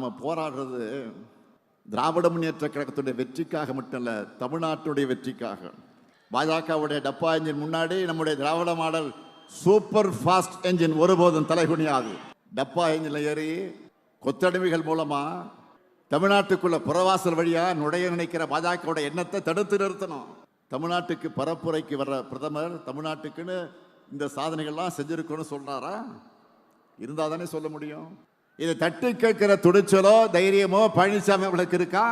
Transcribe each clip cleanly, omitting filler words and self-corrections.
நாம் போராடுறது திராவிட முன்னேற்ற கழகத்துடைய வெற்றிக்காக மட்டும் இல்லை, தமிழ்நாட்டுடைய வெற்றிக்காக. பாஜகவுடைய டப்பா என்ஜின் முன்னாடி நம்முடைய திராவிட மாடல் சூப்பர் ஃபாஸ்ட் என்ஜின் ஒருபோதும் தலைகுனியாது. டப்பா என்ஜினில் ஏறி கொத்தடிமைகள் மூலமா தமிழ்நாட்டுக்குள்ள புறவாசல் வழியா நுழைய நினைக்கிற பாஜகவுடைய எண்ணத்தை தடுத்து நிறுத்தணும். தமிழ்நாட்டுக்கு பரப்புரைக்கு வர்ற பிரதமர் தமிழ்நாட்டுக்குன்னு இந்த சாதனைகள்லாம் செஞ்சிருக்கணும்னு சொல்றாரா? இருந்தா தானே சொல்ல முடியும். இதை தட்டி கேட்கிற துணிச்சலோ தைரியமோ பழனிசாமி அவளுக்கு இருக்கா?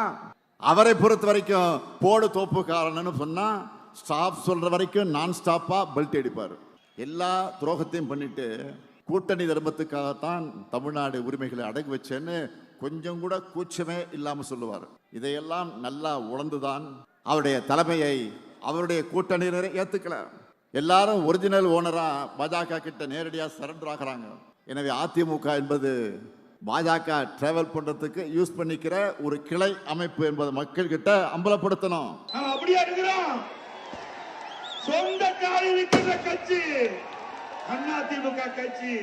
அவரை பொறுத்த வரைக்கும் போடு தோப்புக்காரன்னு சொன்னா ஸ்டாப் சொல்ற வரைக்கும் நான் ஸ்டாப்பா பெல்ட் அடிப்பார். எல்லா துரோகத்தையும் பண்ணிட்டு கூட்டணி தர்மத்துக்காகத்தான் தமிழ்நாடு உரிமைகளை அடகு வச்சேன்னு கொஞ்சம் கூட கூச்சமே இல்லாம சொல்லுவார். இதையெல்லாம் நல்லா உணர்ந்துதான் அவருடைய தலைமையை அவருடைய கூட்டணியினரை ஏத்துக்கல. எல்லாரும் ஒரிஜினல் ஓனரா பாஜக கிட்ட நேரடியா சரண்டர் ஆகிறாங்க. எனவே அதிமுக என்பது பாஜக டிராவல் பண்றதுக்கு யூஸ் பண்ணிக்கிற ஒரு கிளை அமைப்பு என்பதை மக்கள் கிட்ட அம்பலப்படுத்தணும். அப்படியே இருக்கிறோம். சொந்த காலில் இருக்கிற கட்சி அதிமுக கட்சி.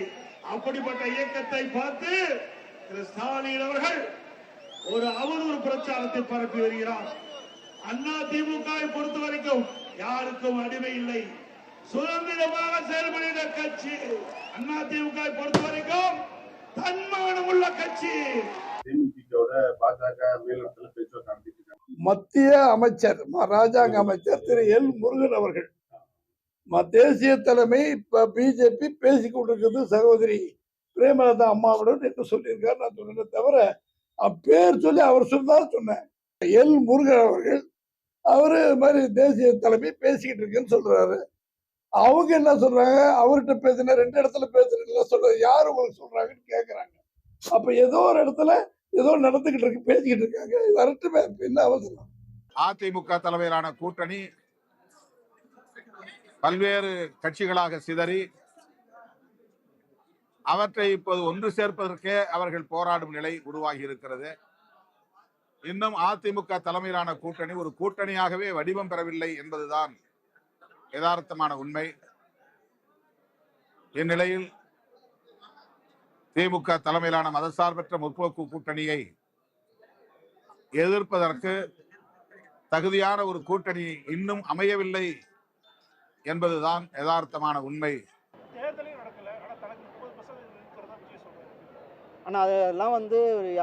அப்படிப்பட்ட இயக்கத்தை பார்த்து திரு ஸ்டாலின் அவர்கள் ஒரு அவதூறு பிரச்சாரத்தை பரப்பி வருகிறார். அதிமுகவை பொறுத்த வரைக்கும் யாருக்கும் அடிமை இல்லை, சுதந்திரமாக செயல்படுகிற கட்சி. அதிமுகவை பொறுத்த வரைக்கும் தன்மானம் உள்ள கட்சி. மத்திய அமைச்சர் ராஜாங்க அமைச்சர் திரு எல் முருகன் அவர்கள் தேசிய தலைமை இப்ப பிஜேபி பேசிக் கொண்டிருக்கிறது சகோதரி பிரேமலதா அம்மாவுடன் என்று சொல்லியிருக்காரு. நான் சொன்னேன் தவிர பேர் சொல்லி அவர் சொன்னார் சொன்னேன். எல் முருகன் அவர்கள் அவரு மாதிரி தேசிய தலைமை பேசிக்கிட்டு இருக்குன்னு சொல்றாரு. அவங்க என்ன சொல்றாங்க, அவர்கிட்ட பேசின 2 இடத்துல பேசுறீங்களா சொல்ற, யாரு உங்களுக்கு சொல்றாங்கன்னு கேக்குறாங்க. அப்ப ஏதோ ஒரு இடத்துல ஏதோ நடந்துகிட்டு இருக்கு, பேசிக்கிட்டு இருக்காங்க. வரட்டுமே, என்ன அவசரம். அதிமுக தலைமையிலான கூட்டணி பல்வேறு கட்சிகளாக சிதறி அவற்றை இப்போது ஒன்று சேர்ப்பதற்கே அவர்கள் போராடும் நிலை உருவாகி இருக்கிறது. இன்னும் அதிமுக தலைமையிலான கூட்டணி ஒரு கூட்டணியாகவே வடிவம் பெறவில்லை என்பதுதான் யதார்த்தமான உண்மை. இந்நிலையில் திமுக தலைமையிலான மதசார்பற்ற முற்போக்கு கூட்டணியை எதிர்ப்பதற்கு தகுதியான ஒரு கூட்டணி இன்னும் அமையவில்லை என்பதுதான் யதார்த்தமான உண்மை. ஆனால் அதெல்லாம்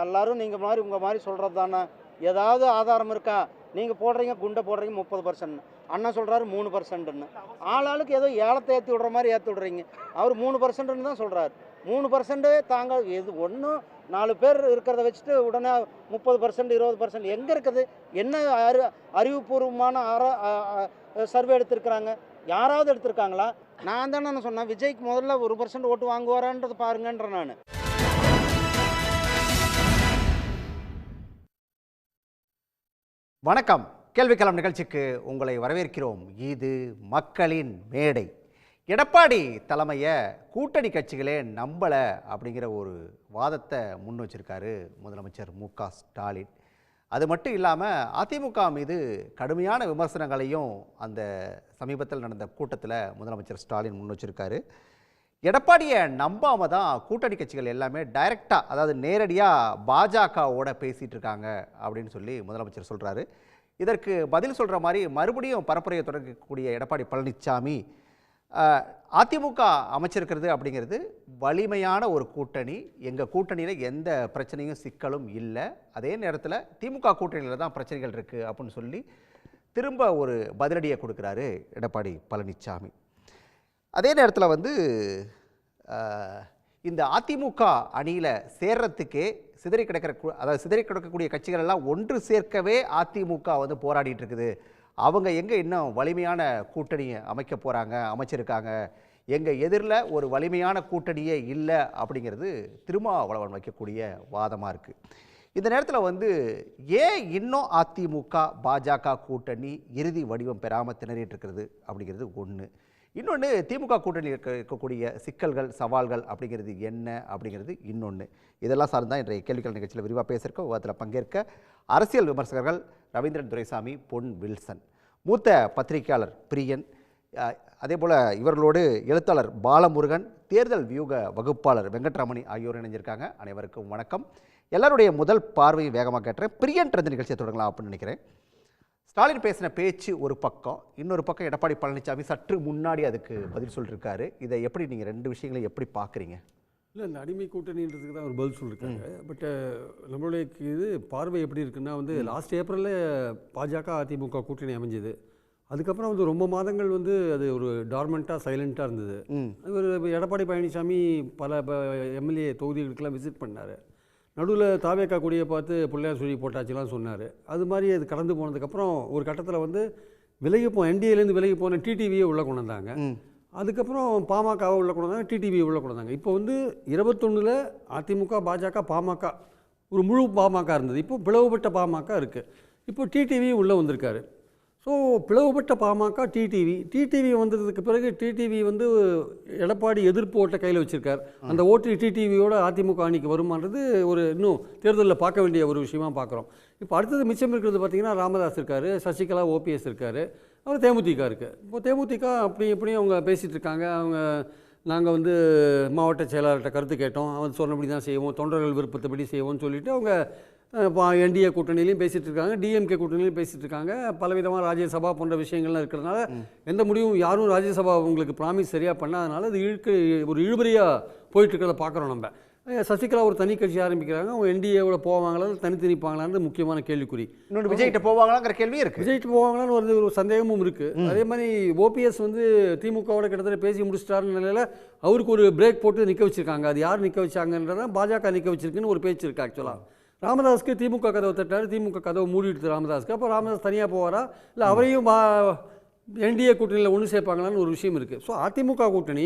எல்லாரும் நீங்கள் மாதிரி உங்கள் மாதிரி சொல்கிறது தானே. ஏதாவது ஆதாரம் இருக்கா? நீங்கள் போடுறீங்க, குண்டை போடுறீங்க 30%, அண்ணன் சொல்கிறாரு 3%ன்னு. ஆளாளுக்கு ஏதோ ஏலத்தை ஏற்றி விடுற மாதிரி ஏற்றி விடுறீங்க. அவர் 3%ன்னு தான் சொல்கிறார். 3% தாங்க எது ஒன்றும் 4 பேர் இருக்கிறத வச்சுட்டு உடனே 30% 20% எங்கே இருக்குது? என்ன அறிவுபூர்வமான சர்வே எடுத்திருக்கிறாங்க? யாராவது எடுத்திருக்காங்களா? நான் தானே சொன்னேன், விஜய்க்கு முதல்ல 1% ஓட்டு வாங்குவாரான்றது பாருங்கன்ற. நான் வணக்கம். கேள்விக்களம் நிகழ்ச்சிக்கு உங்களை வரவேற்கிறோம். இது மக்களின் மேடை. எடப்பாடி தலைமையை கூட்டணி கட்சிகளே நம்பலை அப்படிங்கிற ஒரு வாதத்தை முன் வச்சிருக்காரு முதலமைச்சர் மு.க. ஸ்டாலின். அது மட்டும் இல்லாமல் அதிமுக மீது கடுமையான விமர்சனங்களையும் அந்த சமீபத்தில் நடந்த கூட்டத்தில் முதலமைச்சர் ஸ்டாலின் முன் வச்சிருக்காரு. எடப்பாடியை நம்பாம தான் கூட்டணி கட்சிகள் எல்லாமே டைரெக்டாக, அதாவது நேரடியாக பாஜகவோட பேசிகிட்டு இருக்காங்க அப்படின்னு சொல்லி முதலமைச்சர் சொல்கிறாரு. இதற்கு பதில் சொல்கிற மாதிரி மறுபடியும் பரப்புரையை தொடங்கக்கூடிய எடப்பாடி பழனிசாமி அதிமுக அமைச்சிருக்கிறது அப்படிங்கிறது வலிமையான ஒரு கூட்டணி, எங்கள் கூட்டணியில் எந்த பிரச்சனையும் சிக்கலும் இல்லை, அதே நேரத்தில் திமுக கூட்டணியில் தான் பிரச்சனைகள் இருக்குது அப்படின்னு சொல்லி திரும்ப ஒரு பதிலடியை கொடுக்குறாரு எடப்பாடி பழனிசாமி. அதே நேரத்தில் இந்த அதிமுக அணியில் சேர்றதுக்கே சிதறி கிடக்கக்கூடிய கட்சிகள் எல்லாம் ஒன்று சேர்க்கவே அதிமுக போராடிட்டு இருக்குது. அவங்க எங்கே இன்னும் வலிமையான கூட்டணியை அமைக்க போகிறாங்க, அமைச்சிருக்காங்க, எங்கள் எதிரில் ஒரு வலிமையான கூட்டணியே இல்லை அப்படிங்கிறது திருமாவளவன் வைக்கக்கூடிய வாதமாக இருக்குது. இந்த நேரத்தில் ஏன் இன்னும் அதிமுக பாஜக கூட்டணி இறுதி வடிவம் பெறாமல் திணறிட்டு இருக்கிறது அப்படிங்கிறது ஒன்று. இன்னொன்று, திமுக கூட்டணியில் இருக்கக்கூடிய சிக்கல்கள் சவால்கள் அப்படிங்கிறது என்ன அப்படிங்கிறது இன்னொன்று. இதெல்லாம் சார்ந்தான் இன்றைய கேள்விகள் நிகழ்ச்சியில் விரிவாக பேசியிருக்க விவாதத்தில் பங்கேற்க அரசியல் விமர்சகர்கள் ரவீந்திரன் துரைசாமி, பொன் வில்சன், மூத்த பத்திரிகையாளர் பிரியன், அதே போல் இவர்களோடு எழுத்தாளர் பாலமுருகன், தேர்தல் வியூக வகுப்பாளர் வெங்கட்ராமணி ஆகியோர் இணைஞ்சிருக்காங்க. அனைவருக்கும் வணக்கம். எல்லாருடைய முதல் பார்வை வேகமாக கேட்டுறேன். பிரியன்ற இந்த நிகழ்ச்சியை தொடங்கலாம் அப்படின்னு நினைக்கிறேன். ஸ்டாலின் பேசின பேச்சு ஒரு பக்கம், இன்னொரு பக்கம் எடப்பாடி பழனிசாமி சற்று முன்னாடி அதுக்கு பதில் சொல்லியிருக்காரு. இதை எப்படி நீங்கள் ரெண்டு விஷயங்களை எப்படி பார்க்குறீங்க? இல்லை, இந்த அடிமை கூட்டணின்றதுக்கு தான் ஒரு பதில் சொல்லியிருக்காங்க. பட் நம்மளுடைய இது பார்வை எப்படி இருக்குன்னா வந்து லாஸ்ட் ஏப்ரலில் பாஜக அதிமுக கூட்டணி அமைஞ்சது. அதுக்கப்புறம் வந்து ரொம்ப மாதங்கள் வந்து அது ஒரு டார்மெண்ட்டாக சைலண்ட்டாக இருந்தது. ஒரு எடப்பாடி பழனிசாமி பல எம்எல்ஏ தொகுதிகளுக்கெல்லாம் விசிட் பண்ணார். நடுவில் தாவேக்கா கொடியை பார்த்து பிள்ளையார் சொல்லி போட்டாச்சுலாம் சொன்னார். அது மாதிரி அது கடந்து போனதுக்கப்புறம் ஒரு கட்டத்தில் வந்து என்டிஏலேருந்து விலகி போன டிடிவியை உள்ளே கொண்டு வந்தாங்க. அதுக்கப்புறம் பாமகவை உள்ளே கொண்டு வந்தாங்க, டிடிவியை உள்ளே கொண்டு வந்தாங்க. இப்போ வந்து 21 அதிமுக பாஜக பாமக ஒரு முழு பாமக இருந்தது. இப்போ பிளவுபட்ட பாமக இருக்குது. இப்போ டிடிவி உள்ளே வந்திருக்காரு. ஸோ பிளவுபட்ட பாமக டிடிவி வந்ததுக்கு பிறகு டிடிவி வந்து எடப்பாடி எதிர்ப்பு ஓட்டை கையில் வச்சுருக்கார். அந்த ஓட்டு டிடிவியோட அதிமுக அணிக்கு வருமானது ஒரு இன்னும் தேர்தலில் பார்க்க வேண்டிய ஒரு விஷயமா பார்க்குறோம். இப்போ அடுத்தது மிச்சம் இருக்கிறது பார்த்திங்கன்னா ராமதாஸ் இருக்கார், சசிகலா ஓபிஎஸ் இருக்கார், அப்புறம் தேமுதிக இருக்குது. இப்போ தேமுதிக இப்படியும் அவங்க பேசிகிட்டு இருக்காங்க. நாங்கள் வந்து மாவட்ட செயலாளர்கிட்ட கருத்து கேட்டோம், அவன் சொன்னபடி தான் செய்வோம், தொண்டர்கள் விருப்பத்தைப்படி செய்வோம்னு சொல்லிவிட்டு அவங்க என்டிஏ கூட்டணியிலையும் பேசிகிட்டு இருக்காங்க, டிஎம்கே கூட்டணியிலையும் பேசிகிட்டு இருக்காங்க. பலவிதமாக ராஜ்யசபா போன்ற விஷயங்கள்லாம் இருக்கிறதுனால எந்த முடிவும் யாரும் ராஜ்யசபா உங்களுக்கு ப்ராமிஸ் சரியாக பண்ணாதனால அது ஒரு இழுபறியாக போயிட்டுருக்கிறத பார்க்குறோம். நம்ம சசிகலா ஒரு தனி கட்சி ஆரம்பிக்கிறாங்க, அவங்க என்டிஏவோட போவாங்களா தனித்து நிற்பாங்களான்னு முக்கியமான கேள்விக்குறி. இன்னொன்று விஜய்கிட்ட போவாங்களாங்கிற கேள்வி இருக்குது. விஜய்கிட்ட போவாங்களான்னு ஒரு சந்தேகமும் இருக்குது. அதே மாதிரி ஓபிஎஸ் வந்து திமுகவோட கிட்டத்தட்ட பேசி முடிச்சிட்டாருன்னு நிலையில் அவருக்கு ஒரு பிரேக் போட்டு நிற்க வச்சுருக்காங்க. அது யார் நிற்க வச்சாங்கன்றதான் பாஜக நிற்க வச்சிருக்குன்னு ஒரு பேச்சு இருக்குது. ஆக்சுவலாக ராமதாஸ்க்கு திமுக கதவை தட்டார், திமுக கதவை மூடிடுது ராமதாஸ்க்கு. அப்போ ராமதாஸ் தனியாக போவாரா இல்லை அவரையும் என்டிஏ கூட்டணியில் ஒன்று சேர்ப்பாங்களான்னு ஒரு விஷயம் இருக்குது. ஸோ அதிமுக கூட்டணி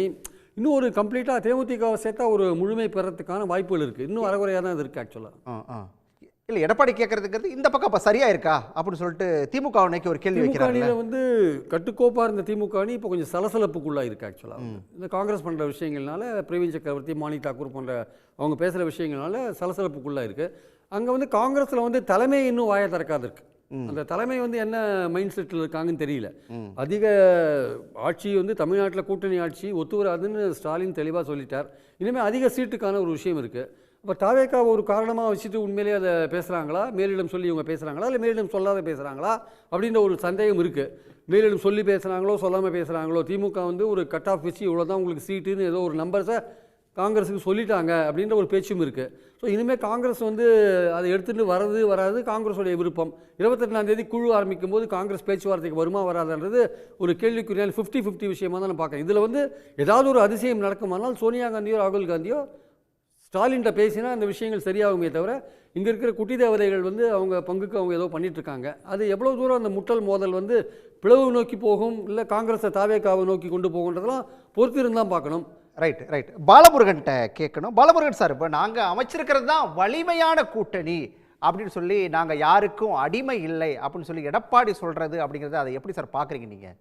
இன்னும் ஒரு கம்ப்ளீட்டாக தேமுதிகவை சேர்த்தா ஒரு முழுமை பெறத்துக்கான வாய்ப்புகள் இருக்குது. இன்னும் அறகுறையாக தான் இது இருக்குது ஆக்சுவலாக. இல்லை, எடப்பாடி கேட்கறதுங்கிறது இந்த பக்கம் அப்போ சரியா இருக்கா அப்படின்னு சொல்லிட்டு திமுக அன்னைக்கு ஒரு கேள்வி வைக்கிறாங்க. அணியில் வந்து கட்டுக்கோப்பாக இருந்த திமுக அணி இப்போ கொஞ்சம் சலசலப்புக்குள்ளாக இருக்குது ஆக்சுவலாக. இந்த காங்கிரஸ் பண்ணுற விஷயங்கள்னால, பிரவீன் சக்கரவர்த்தி, மாணி தாக்கூர் போன்ற அவங்க பேசுகிற விஷயங்கள்னால சலசலப்புக்குள்ளாக இருக்குது. அங்கே வந்து காங்கிரஸில் வந்து தலைமை இன்னும் வாயை திறக்காது இருக்கு. அந்த தலைமை வந்து என்ன மைண்ட் செட்டில் இருக்காங்கன்னு தெரியல. அதிக ஆட்சி வந்து தமிழ்நாட்டில் கூட்டணி ஆட்சி ஒத்து வராதுன்னு ஸ்டாலின் தெளிவாக சொல்லிட்டார். இனிமேல் அதிக சீட்டுக்கான ஒரு விஷயம் இருக்குது. அப்போ தாவேக்கா ஒரு காரணமாக வச்சுட்டு உண்மையிலேயே அதை பேசுகிறாங்களா, மேலிடம் சொல்லி இவங்க பேசுகிறாங்களா இல்லை மேலிடம் சொல்லாத பேசுகிறாங்களா அப்படின்ற ஒரு சந்தேகம் இருக்குது. மேலிடம் சொல்லி பேசுகிறாங்களோ சொல்லாமல் பேசுகிறாங்களோ, திமுக வந்து ஒரு கட் ஆஃப் வச்சு இவ்வளோ தான் உங்களுக்கு சீட்டுன்னு ஏதோ ஒரு நம்பர்ஸை காங்கிரஸுக்கு சொல்லிட்டாங்க அப்படின்ற ஒரு பேச்சும் இருக்குது. ஸோ இனிமேல் காங்கிரஸ் வந்து அதை எடுத்துகிட்டு வராது காங்கிரஸோடைய விருப்பம். 28ஆம் தேதி குழு ஆரம்பிக்கும் போது காங்கிரஸ் பேச்சுவார்த்தைக்கு வருமா வராதுன்றது ஒரு கேள்விக்குறியால் 50-50 விஷயமாக தான் நான் பார்க்குறேன். இதில் வந்து ஏதாவது ஒரு அதிசயம் நடக்குமானால் சோனியா காந்தியோ ராகுல் காந்தியோ ஸ்டாலின்கிட்ட பேசினா அந்த விஷயங்கள் சரியாகுமே தவிர, இங்கே இருக்கிற குட்டி தேவதைகள் வந்து அவங்க பங்குக்கு அவங்க ஏதோ பண்ணிகிட்ருக்காங்க. அது எவ்வளோ தூரம் அந்த முட்டல் மோதல் வந்து பிளவு நோக்கி போகும் இல்லை காங்கிரஸை தாவேக்காவை நோக்கி கொண்டு போகுன்றதெல்லாம் பொறுத்து இருந்தால் பார்க்கணும். ரைட் பாலமுருகன்கிட்ட கேட்கணும். பாலமுருகன் சார், இப்போ நாங்கள் அமைச்சிருக்கிறது தான் வலிமையான கூட்டணி அப்படின்னு சொல்லி நாங்கள் யாருக்கும் அடிமை இல்லை அப்படின்னு சொல்லி எடப்பாடி சொல்கிறது அப்படிங்கிறது அதை எப்படி சார் பார்க்குறீங்க நீங்கள்?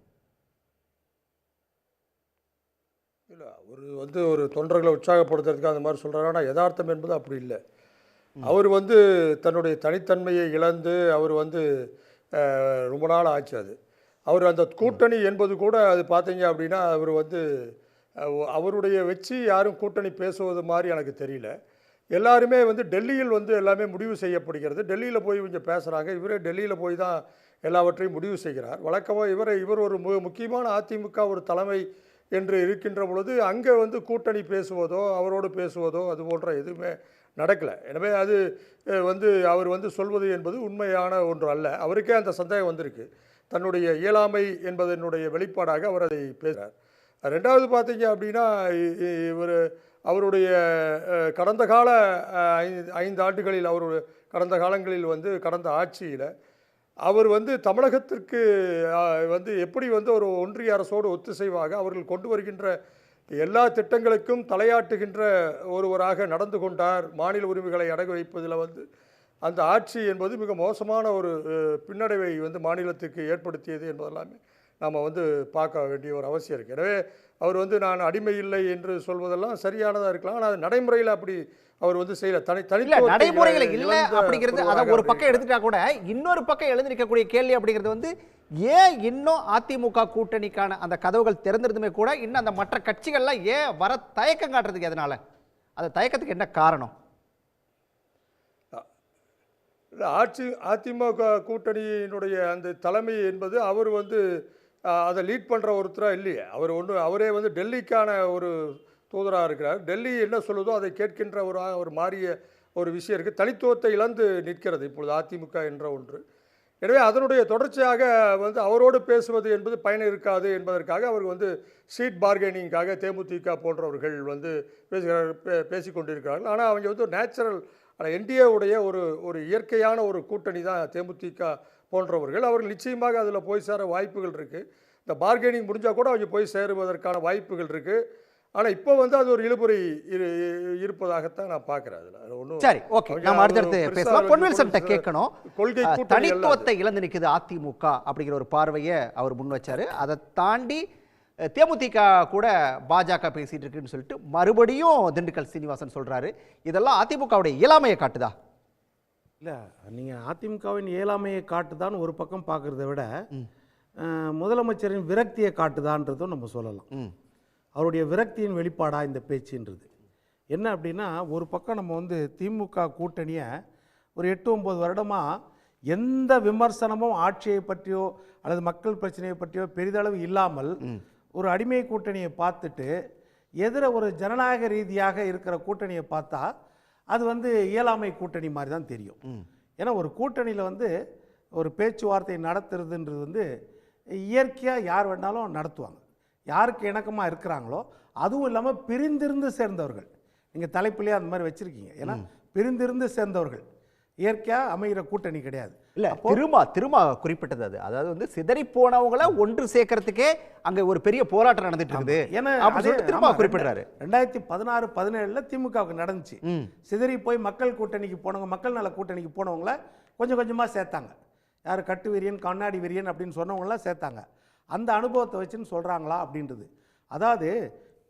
இல்லை, அவர் வந்து ஒரு தொண்டர்களை உற்சாகப்படுத்துறதுக்கு அந்த மாதிரி சொல்கிறாரு. ஆனால் யதார்த்தம் என்பது அப்படி இல்லை. அவர் வந்து தன்னுடைய தனித்தன்மையை இழந்து அவர் வந்து ரொம்ப நாள் ஆச்சு. அது அவர் அந்த கூட்டணி என்பது கூட அது பார்த்தீங்க அப்படின்னா அவர் வந்து அவருடைய வச்சு யாரும் கூட்டணி பேசுவது மாதிரி எனக்கு தெரியல. எல்லாருமே வந்து டெல்லியில் வந்து எல்லாமே முடிவு செய்யப்படுகிறது. டெல்லியில் போய் கொஞ்சம் பேசுகிறாங்க. இவரே டெல்லியில் போய் தான் எல்லாவற்றையும் முடிவு செய்கிறார். வழக்கமாக இவர் ஒரு முக்கியமான அதிமுக ஒரு தலைமை என்று இருக்கின்ற பொழுது அங்கே வந்து கூட்டணி பேசுவதோ அவரோடு பேசுவதோ அது போன்ற எதுவுமே நடக்கலை. எனவே அது வந்து அவர் வந்து சொல்வது என்பது உண்மையான ஒன்று அல்ல. அவருக்கே அந்த சந்தேகம் வந்திருக்கு. தன்னுடைய இயலாமை என்பதனுடைய வெளிப்பாடாக அவர் அதை பேசுகிறார். ரெண்டாவது பார்த்தீங்க அப்படின்னா அவருடைய கடந்த கால 5 ஆண்டுகளில் கடந்த காலங்களில் வந்து கடந்த ஆட்சியில் அவர் வந்து தமிழகத்திற்கு வந்து எப்படி வந்து ஒரு ஒன்றிய அரசோடு ஒத்திசைவாக அவர்கள் கொண்டு வருகின்ற எல்லா திட்டங்களுக்கும் தலையாட்டுகின்ற ஒருவராக நடந்து கொண்டார். மாநில உரிமைகளை அடகு வைப்பதில் வந்து அந்த ஆட்சி என்பது மிக மோசமான ஒரு பின்னடைவை வந்து மாநிலத்துக்கு ஏற்படுத்தியது என்பதெல்லாமே நாம் வந்து பார்க்க வேண்டிய ஒரு அவசியம் இருக்குது. எனவே அவர் வந்து நான் அடிமை இல்லை என்று சொல்வதெல்லாம் சரியானதாக இருக்கலாம். ஆனால் நடைமுறையில் அப்படி அவர் வந்து செய்யல. நடைமுறையில் இல்லை அப்படிங்கிறது அதை ஒரு பக்கம் எடுத்துட்டா கூட இன்னொரு பக்கம் எழுந்திருக்கக்கூடிய கேள்வி அப்படிங்கிறது வந்து ஏன் இன்னும் அதிமுக கூட்டணிக்கான அந்த கதவுகள் திறந்திருந்துமே கூட இன்னும் அந்த மற்ற கட்சிகள்லாம் ஏன் வர தயக்கம் காட்டுறதுக்கு எதனால? அந்த தயக்கத்துக்கு என்ன காரணம்? அதிமுக கூட்டணியினுடைய அந்த தலைமை என்பது அவர் வந்து அதை லீட் பண்ணுற ஒருத்தராக இல்லையே. அவரே வந்து டெல்லிக்கான ஒரு தூதராக இருக்கிறார். டெல்லி என்ன சொல்லுதோ அதை கேட்கின்ற ஒரு மாறிய ஒரு விஷயம் இருக்குது. தனித்துவத்தை இழந்து நிற்கிறது இப்பொழுது அதிமுக என்ற ஒன்று. எனவே அதனுடைய தொடர்ச்சியாக வந்து அவரோடு பேசுவது என்பது பயன் இருக்காது என்பதற்காக அவர் வந்து சீட் பார்கெனிங்காக தேமுதிக போன்றவர்கள் வந்து பேசிக்கொண்டிருக்கிறார்கள். ஆனால் அவங்க வந்து நேச்சுரல் என்டிஏவுடைய ஒரு இயற்கையான ஒரு கூட்டணி தான் தேமுதிக போன்றவர்கள். அவர்கள் நிச்சயமாக அதில் போய் சேர வாய்ப்புகள் இருக்குது. இந்த பார்கெனிங் முடிஞ்சால் கூட அவங்க போய் சேருவதற்கான வாய்ப்புகள் இருக்குது. ஆனால் இப்போ வந்து அது ஒரு இழுபறி இருப்பதாகத்தான் நான் பார்க்குறேன். அதில் ஒன்றும் சரி, ஓகே, நம்ம அடுத்தடுத்து பேசலாம். பொன்வேல் கேட்கணும், கொள்கை தனித்துவத்தை இழந்து நிற்குது அதிமுக அப்படிங்கிற ஒரு பார்வையை அவர் முன் வச்சாரு. அதை தாண்டி தேமுதிக கூட பாஜக பேசிட்டு இருக்குன்னு சொல்லிட்டு மறுபடியும் திண்டுக்கல் சீனிவாசன் சொல்றாரு. இதெல்லாம் அதிமுகவுடைய இயலாமையை காட்டுதா? இல்லை, நீங்கள் அதிமுகவின் இயலாமையை காட்டுதான்னு ஒரு பக்கம் பார்க்குறத விட முதலமைச்சரின் விரக்தியை காட்டுதான்றதும் நம்ம சொல்லலாம். அவருடைய விரக்தியின் வெளிப்பாடா இந்த பேச்சுன்றது என்ன அப்படின்னா, ஒரு பக்கம் நம்ம வந்து திமுக கூட்டணியை ஒரு 8-9 வருடமாக எந்த விமர்சனமும் ஆட்சியை பற்றியோ அல்லது மக்கள் பிரச்சனையை பற்றியோ பெரிதளவு இல்லாமல் ஒரு அடிமை கூட்டணியை பார்த்துட்டு எதிர ஒரு ஜனநாயக ரீதியாக இருக்கிற கூட்டணியை பார்த்தா அது வந்து இயலாமை கூட்டணி மாதிரி தான் தெரியும். ஏன்னா ஒரு கூட்டணியில் வந்து ஒரு பேச்சுவார்த்தை நடத்துறதுன்றது வந்து இயற்கையாக யார் வேணாலும் நடத்துவாங்க. யாருக்கு இணக்கமாக இருக்கிறாங்களோ, அதுவும் இல்லாமல் பிரிந்திருந்து சேர்ந்தவர்கள். நீங்கள் தலைப்பிலேயே அந்த மாதிரி வச்சுருக்கீங்க. ஏன்னா பிரிந்திருந்து சேர்ந்தவர்கள் இயற்கையாக அமைகிற கூட்டணி கிடையாது. இல்லை, திரும்ப குறிப்பிட்டது அது. அதாவது வந்து சிதறி போனவங்களை ஒன்று சேர்க்கறதுக்கே அங்கே ஒரு பெரிய போராட்டம் நடந்துட்டு இருக்குது. ஏன்னா திரும்ப குறிப்பிடுறாரு. 2016-17 திமுகவுக்கு நடந்துச்சு. சிதறி போய் மக்கள் கூட்டணிக்கு போனவங்க, மக்கள் நல கூட்டணிக்கு போனவங்கள கொஞ்சம் கொஞ்சமாக சேர்த்தாங்க. யார் கட்டு வீரியன், கண்ணாடி வீரியன் அப்படின்னு சொன்னவங்களாம் சேர்த்தாங்க. அந்த அனுபவத்தை வச்சுன்னு சொல்கிறாங்களா அப்படின்றது. அதாவது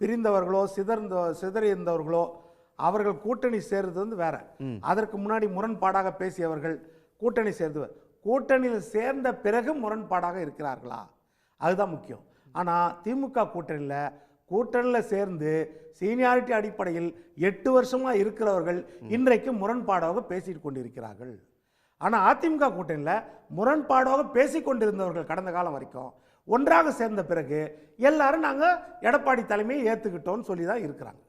பிரிந்தவர்களோ சிதறியிருந்தவர்களோ அவர்கள் கூட்டணி சேர்றது வந்து வேற. அதற்கு முன்னாடி முரண்பாடாக பேசியவர்கள் கூட்டணி சேர்ந்தவர் கூட்டணியில் சேர்ந்த பிறகு முரண்பாடாக இருக்கிறார்களா, அதுதான் முக்கியம். ஆனால் திமுக கூட்டணியில் சேர்ந்து சீனியாரிட்டி அடிப்படையில் 8 வருஷமாக இருக்கிறவர்கள் இன்றைக்கு முரண்பாடாக பேசிட்டு கொண்டிருக்கிறார்கள். ஆனால் அதிமுக கூட்டணியில் முரண்பாடாக பேசிக்கொண்டிருந்தவர்கள் கடந்த காலம் வரைக்கும் ஒன்றாக சேர்ந்த பிறகு எல்லாரும் நாங்கள் எடப்பாடி தலைமையை ஏற்றுக்கிட்டோம்னு சொல்லி தான் இருக்கிறாங்க.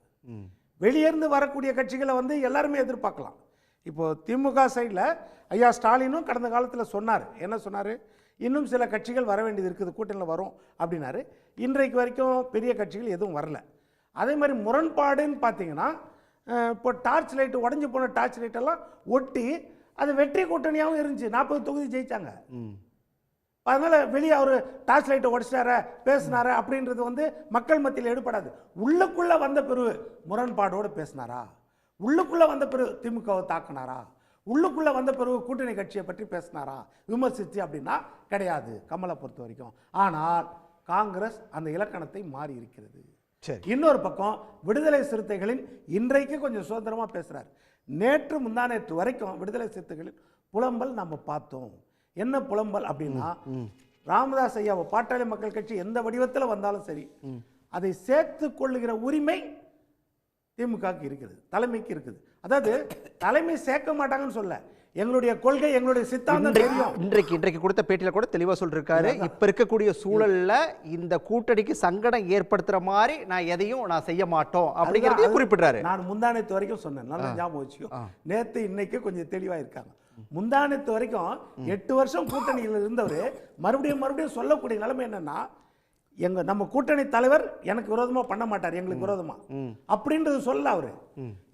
வெளியேருந்து வரக்கூடிய கட்சிகளை வந்து எல்லாருமே எதிர்பார்க்கலாம். இப்போது திமுக சைடில் ஐயா ஸ்டாலினும் கடந்த காலத்தில் சொன்னார். என்ன சொன்னார்? இன்னும் சில கட்சிகள் வர வேண்டியது இருக்குது, கூட்டணியில் வரும் அப்படின்னாரு. இன்றைக்கு வரைக்கும் பெரிய கட்சிகள் எதுவும் வரல. அதே மாதிரி முரண்பாடுன்னு பார்த்தீங்கன்னா, இப்போ டார்ச் லைட்டு உடஞ்சி போன டார்ச் லைட்டெல்லாம் ஒட்டி அது வெற்றி கூட்டணியாகவும் இருந்துச்சு. 40 தொகுதி ஜெயித்தாங்க. அதனால் வெளியே அவர் டார்ச் லைட்டை உடச்சிட்டார பேசினார அப்படின்றது வந்து மக்கள் மத்தியில் எடுபடாது. உள்ளுக்குள்ளே வந்த பிறகு முரண்பாடோடு பேசினாரா, உள்ளுக்குள்ளே வந்த பிறகு திமுகவை தாக்கினாரா, உள்ளுக்குள்ளே வந்த பிறகு கூட்டணி கட்சியை பற்றி பேசினாரா விமர்சித்து அப்படின்னா கிடையாது கமலை பொறுத்த வரைக்கும். ஆனால் காங்கிரஸ் அந்த இலக்கணத்தை மாறி இருக்கிறது. இன்னொரு பக்கம் விடுதலை சிறுத்தைகளின் இன்றைக்கு கொஞ்சம் சுதந்திரமாக பேசுகிறார். நேற்று முந்தானேற்று வரைக்கும் விடுதலை சிறுத்தைகளின் புலம்பல் நம்ம பார்த்தோம். என்ன புலம்பல் அப்படின்னா, ராமதாஸ் ஐயா பாட்டாளி மக்கள் கட்சி எந்த வடிவத்தில் வந்தாலும் சரி அதை சேர்த்து கொள்ளுகிற உரிமை திமுகவுக்கு இருக்கிறது, தலைமைக்கு இருக்குது. அதாவது தலைமை சேர்க்க மாட்டாங்கன்னு சொல்ல, எங்களுடைய கொள்கை எங்களுடைய சித்தாந்தம் தெரியும். இன்றைக்கு கொடுத்த பேட்டியில் கூட தெளிவாக சொல்லிருக்காரு. இப்ப இருக்கக்கூடிய சூழல்ல இந்த கூட்டணிக்கு சங்கடம் ஏற்படுத்துற மாதிரி நான் எதையும் செய்ய மாட்டோம் அப்படிங்கறதையும் குறிப்பிடுறாரு. நான் முந்தானத்து வரைக்கும் சொன்னேன், நல்லா ஞாபகம் வச்சுக்கோ. நேத்து இன்னைக்கு கொஞ்சம் தெளிவா இருக்காங்க. முந்தானத்து வரைக்கும் 8 வருஷம் கூட்டணியில் இருந்தவர் மறுபடியும் சொல்லக்கூடிய நிலைமை என்னன்னா, நம்ம கூட்டணி தலைவர் எனக்கு விரோதமா பண்ண மாட்டார், எங்களுக்கு விரோதமா அப்படின்றது சொல்ல. அவரு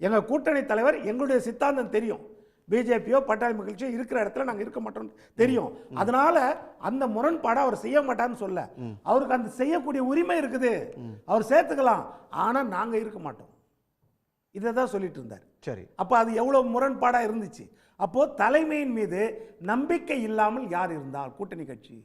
எங்க கூட்டணி தலைவர் எங்களுடைய சித்தாந்தம் தெரியும், பிஜேபியோ பட்டாளி மகிழ்ச்சியோ இருக்கிற இடத்துல நாங்கள் இருக்க மாட்டோம் தெரியும். அதனால அந்த முரண்பாடை அவர் செய்ய மாட்டார்னு சொல்ல, அவருக்கு அந்த செய்யக்கூடிய உரிமை இருக்குது, அவர் சேர்த்துக்கலாம், ஆனா நாங்க இருக்க மாட்டோம், இதை தான் சொல்லிட்டு இருந்தார். சரி, அப்ப அது எவ்வளவு முரண்பாடா இருந்துச்சு. அப்போ தலைமையின் மீது நம்பிக்கை இல்லாமல் யார் இருந்தால் கூட்டணி கட்சி.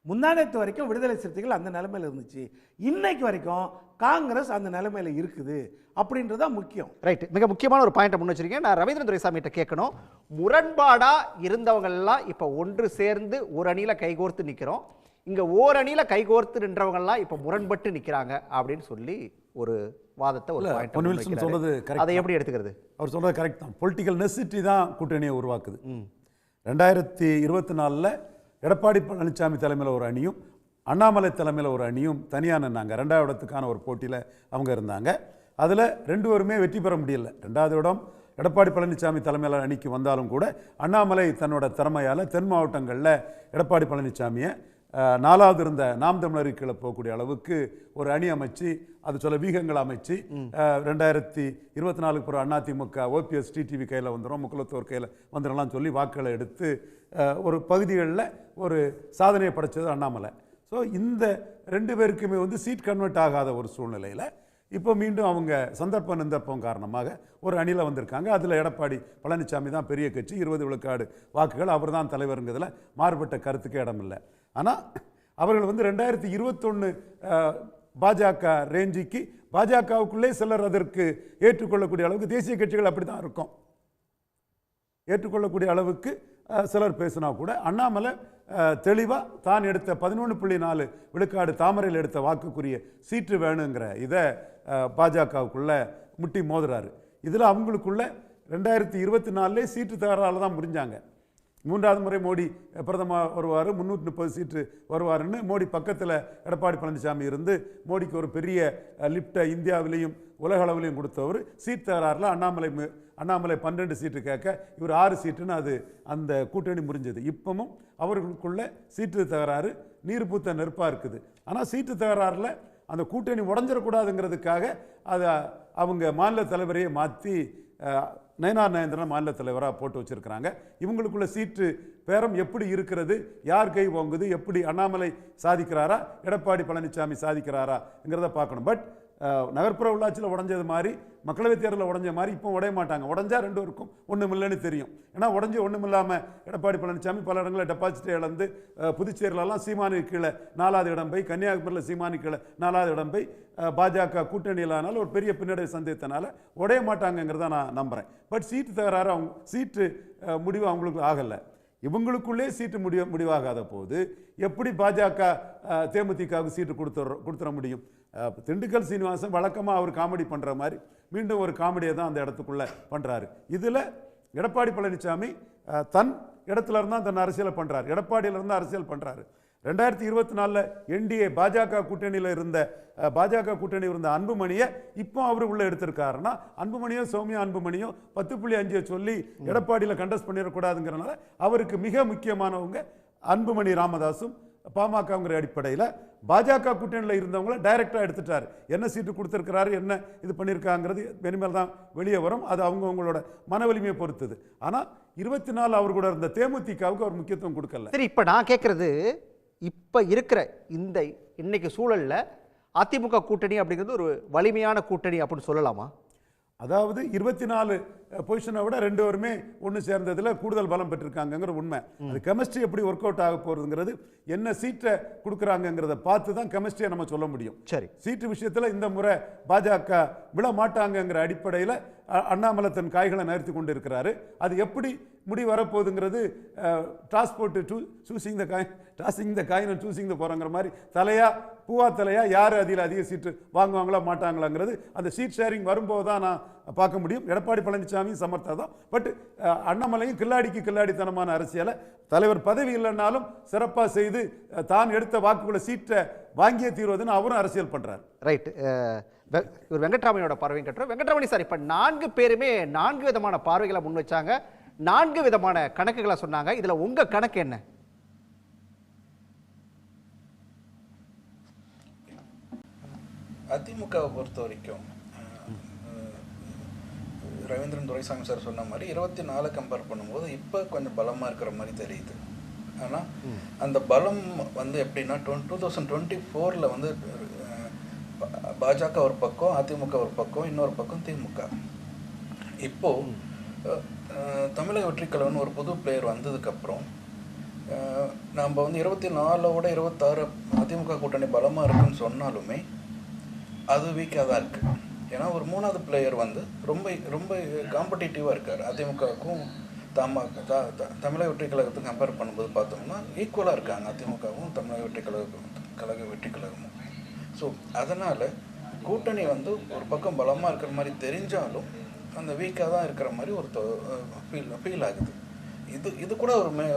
முந்தானத்து வரைக்கும் விடுதலை சிறுத்தைகள் அந்த நிலைமையில் இருந்துச்சு, இன்னைக்கு வரைக்கும் காங்கிரஸ் அந்த நிலைமையில இருக்குது அப்படின்றதா முக்கியம். ரைட், மிக முக்கியமான ஒரு பாயிண்ட் முன் வச்சிருக்கேன். நான் ரவீந்திரன் துரைசாமி கிட்ட கேட்கணும். முரண்பாடா இருந்தவங்க எல்லாம் இப்ப ஒன்று சேர்ந்து ஒரு அணியில கைகோர்த்து நிக்கிறோம், இங்க ஓர் அணியில கைகோர்த்து நின்றவங்க எல்லாம் இப்ப முரண்பட்டு நிக்கிறாங்க அப்படின்னு சொல்லி ஒரு வாதத்தை ஒரு சொல்றது அதை எப்படி எடுத்துக்கிறது? அவர் சொல்றது கரெக்ட் தான். பொலிட்டிக்கல் நெசிட்டி தான் கூட்டணியை உருவாக்குது. 2024 எடப்பாடி பழனிசாமி தலைமையில் ஒரு அணியும் அண்ணாமலை தலைமையில் ஒரு அணியும் தனியாக நின்னாங்க. 2வது இடத்துக்கான ஒரு போட்டியில் அவங்க இருந்தாங்க. அதில் 2 பேருமே வெற்றி பெற முடியல. 2வது இடம் எடப்பாடி பழனிசாமி தலைமையில் அணிக்கு வந்தாலும் கூட அண்ணாமலை தன்னோட திறமையால் தென் மாவட்டங்களில் எடப்பாடி பழனிசாமியை 4வது இருந்த நாம் தமிழருக்கு கீழே போகக்கூடிய அளவுக்கு ஒரு அணி அமைச்சு அது சொல்ல வீகங்கள் அமைச்சு 2024 பிறகு அதிமுக OPS டிடிவி கையில் வந்துடும், முக்குலத்தோர் கையில் வந்துடலாம் சொல்லி வாக்குகளை எடுத்து ஒரு பகுதிகளில் ஒரு சாதனையை படைச்சது அண்ணாமலை. ஸோ இந்த 2 பேருக்குமே சீட் கன்வெர்ட் ஆகாத ஒரு சூழ்நிலையில் இப்போ மீண்டும் அவங்க சந்தர்ப்பம் காரணமாக ஒரு அணியில் வந்திருக்காங்க. அதில் எடப்பாடி பழனிசாமி தான் பெரிய கட்சி, 20 விழுக்காடு வாக்குகள், அவர் தான் தலைவருங்கிறதுல மாறுபட்ட கருத்துக்கே இடமில்லை. ஆனால் அவர்கள் 2021 பாஜக ரேஞ்சுக்கு பாஜகவுக்குள்ளே சிலர் அதற்கு ஏற்றுக்கொள்ளக்கூடிய அளவுக்கு தேசிய கட்சிகள் அப்படி தான் இருக்கும், ஏற்றுக்கொள்ளக்கூடிய அளவுக்கு சிலர் பேசினா கூட அண்ணாமலை தெளிவாக தான் எடுத்த 11.4 விழுக்காடு தாமரையில் எடுத்த வாக்குக்குரிய சீட்டு வேணுங்கிற இதை பாஜகவுக்குள்ளே முட்டி மோதுறாரு. இதில் அவங்களுக்குள்ள 2024 சீட்டு தகராறு தான் முடிஞ்சாங்க. 3வது முறை மோடி பிரதமர் வருவார், 330 சீட்டு வருவாருன்னு மோடி பக்கத்தில் எடப்பாடி பழனிசாமி இருந்து மோடிக்கு ஒரு பெரிய லிஃப்டை இந்தியாவிலையும் உலக அளவிலையும் கொடுத்தவர். சீட் தகராறில் அண்ணாமலை 12 சீட்டு கேட்க இவர் 6 சீட்டுன்னு அது அந்த கூட்டணி முடிஞ்சது. இப்பவும் அவர்களுக்குள்ள சீட்டு தகராறு நீர் பூத்த நெருப்பாக இருக்குது. ஆனால் சீட்டு தகராறில் அந்த கூட்டணி உடஞ்சிடக்கூடாதுங்கிறதுக்காக அதை அவங்க மாநில தலைவரையே மாற்றி நயனார் நாகேந்திரன் மாநில தலைவராக போட்டு வச்சுருக்கிறாங்க. இவங்களுக்குள்ள சீட்டு பேரம் எப்படி இருக்கிறது, யார் கை ஓங்குது, எப்படி அண்ணாமலை சாதிக்கிறாரா எடப்பாடி பழனிசாமி சாதிக்கிறாராங்கிறத பார்க்கணும். பட் நகர்ப்புற உள்ளாட்சியில் உடஞ்சது மாதிரி மக்களவைத் தேர்தலில் உடஞ்ச மாதிரி இப்போ உடைய மாட்டாங்க. உடஞ்சா 2 பேருக்கும் ஒன்றும் இல்லைன்னு தெரியும். ஏன்னா உடஞ்சி ஒன்றும் இல்லாமல் எடப்பாடி பழனிசாமி பல இடங்களில் டெபாசிட்டை இழந்து புதுச்சேரியிலலாம் சீமானுக்கு கீழே 4வது இடம் போய், கன்னியாகுமரியில் சீமானுக்கு கீழே 4வது இடம் போய் பாஜக கூட்டணியிலானாலும் ஒரு பெரிய பின்னடை சந்தித்தனால உடைய மாட்டாங்கங்கிறத நான் நம்புகிறேன். பட் சீட்டு தகராறு சீட்டு முடிவு அவங்களுக்கு ஆகலை. இவங்களுக்குள்ளே சீட்டு முடிவாகாத போது எப்படி பாஜக தேமுதிகவுக்கு சீட்டு கொடுத்துட முடியும்? திண்டுக்கல் சீனிவாசன் வழக்கமாக அவர் காமெடி பண்ணுற மாதிரி மீண்டும் ஒரு காமெடியை தான் அந்த இடத்துக்குள்ளே பண்ணுறாரு. இதில் எடப்பாடி பழனிசாமி தன் இடத்துல இருந்தால் தன் அரசியலை பண்ணுறாரு, எடப்பாடியிலிருந்து அரசியல் பண்ணுறாரு. 2024 என்டிஏ பாஜக கூட்டணியில் இருந்த அன்புமணியை இப்போ அவர் உள்ளே எடுத்திருக்காருன்னா அன்புமணியோ சௌமியா அன்புமணியோ 10.5 சொல்லி எடப்பாடியில் கண்டஸ்ட் பண்ணிடக்கூடாதுங்கிறனால அவருக்கு மிக முக்கியமானவங்க அன்புமணி ராமதாஸும் பாமகங்கிற அடிப்படையில் பாஜக கூட்டணியில் இருந்தவங்கள டைரக்டாக எடுத்துட்டார். என்ன சீட்டு கொடுத்துருக்கிறாரு, என்ன இது பண்ணியிருக்காங்கிறது இனிமேல் தான் வெளியே வரும். அது அவங்களோட மன வலிமையை பொறுத்தது. ஆனால் 24 அவர் கூட இருந்த தேமுதிகவுக்கு அவர் முக்கியத்துவம் கொடுக்கல. சரி, இப்போ நான் கேட்குறது, இப்போ இருக்கிற இன்னைக்கு சூழலில் அதிமுக கூட்டணி அப்படிங்கிறது ஒரு வலிமையான கூட்டணி அப்படின்னு சொல்லலாமா? அதாவது 24 பொசிஷனை விட 2 பேருமே ஒன்று சேர்ந்ததில் கூடுதல் பலம் பெற்றிருக்காங்கிற உண்மை. அது கெமிஸ்ட்ரி எப்படி ஒர்க் அவுட் ஆக போகிறதுங்கிறது, என்ன சீட்டை கொடுக்குறாங்கிறத பார்த்து தான் கெமிஸ்ட்ரியை நம்ம சொல்ல முடியும். சரி, சீட்டு விஷயத்தில் இந்த முறை பாஜக விட மாட்டாங்கங்கிற அடிப்படையில் அண்ணாமலை தன் காய்களை நகர்த்தி கொண்டு இருக்கிறாரு. அது எப்படி முடி வரப்போகுதுங்கிறது transport choosing the coin and choosing the போகிறங்கிற மாதிரி தலையா பூவா தலையா யார் அதிக சீட்டு வாங்குவாங்களா மாட்டாங்களாங்கிறது அந்த சீட் ஷேரிங் வரும்போது தான் நான் பார்க்க முடியும். எடப்பாடி பழனிசாமி சமர்த்தா தான். பட் அண்ணாமலையும் கில்லாடித்தனமான அரசியலை தலைவர் பதவி இல்லைன்னாலும் சிறப்பாக செய்து தான் எடுத்த வாக்குகளை சீட்டை வாங்கியே தீர்வதுன்னு அவரும் அரசியல் பண்ணுறார். ரைட். இவர் வெங்கட்ராமனியோட பார்வையும் கட்டுறோம். வெங்கட்ராமணி சார், இப்போ 4 பேருமே 4 விதமான பார்வைகளை முன் வச்சாங்க, 4 விதமான கணக்குகளை சொன்னாங்க. இதில் உங்கள் கணக்கு என்ன? அதிமுகவை பொறுத்த வரைக்கும் ரவீந்திரன் துரைசாமி சார் சொன்ன மாதிரி 24 கம்பேர் பண்ணும்போது இப்போ கொஞ்சம் பலமாக இருக்கிற மாதிரி தெரியுது. ஆனால் அந்த பலம் எப்படின்னா 2024 பாஜக ஒரு பக்கம், அதிமுக ஒரு பக்கம், இன்னொரு பக்கம் திமுக. இப்போது தமிழக வெற்றிக்கழகம்னு ஒரு புது பிளேயர் வந்ததுக்கப்புறம் நம்ம 24ஓட 26 அதிமுக கூட்டணி பலமாக இருக்குன்னு சொன்னாலுமே அது வீக்காக தான் இருக்குது. ஏன்னா ஒரு 3வது பிளேயர் ரொம்ப ரொம்ப காம்படிட்டிவாக இருக்கார். அதிமுகவுக்கும் தமிழக வெற்றிக்கழகத்துக்கும் கம்பேர் பண்ணும்போது பார்த்தோம்னா ஈக்குவலாக இருக்காங்க அதிமுகவும் தமிழக வெற்றிக்கழகமும். ஸோ அதனால் கூட்டணி ஒரு பக்கம் பலமாக இருக்கிற மாதிரி தெரிஞ்சாலும் அந்த வீக்காக தான் இருக்கிற மாதிரி ஒரு ஃபீல் ஆகுது. இது கூட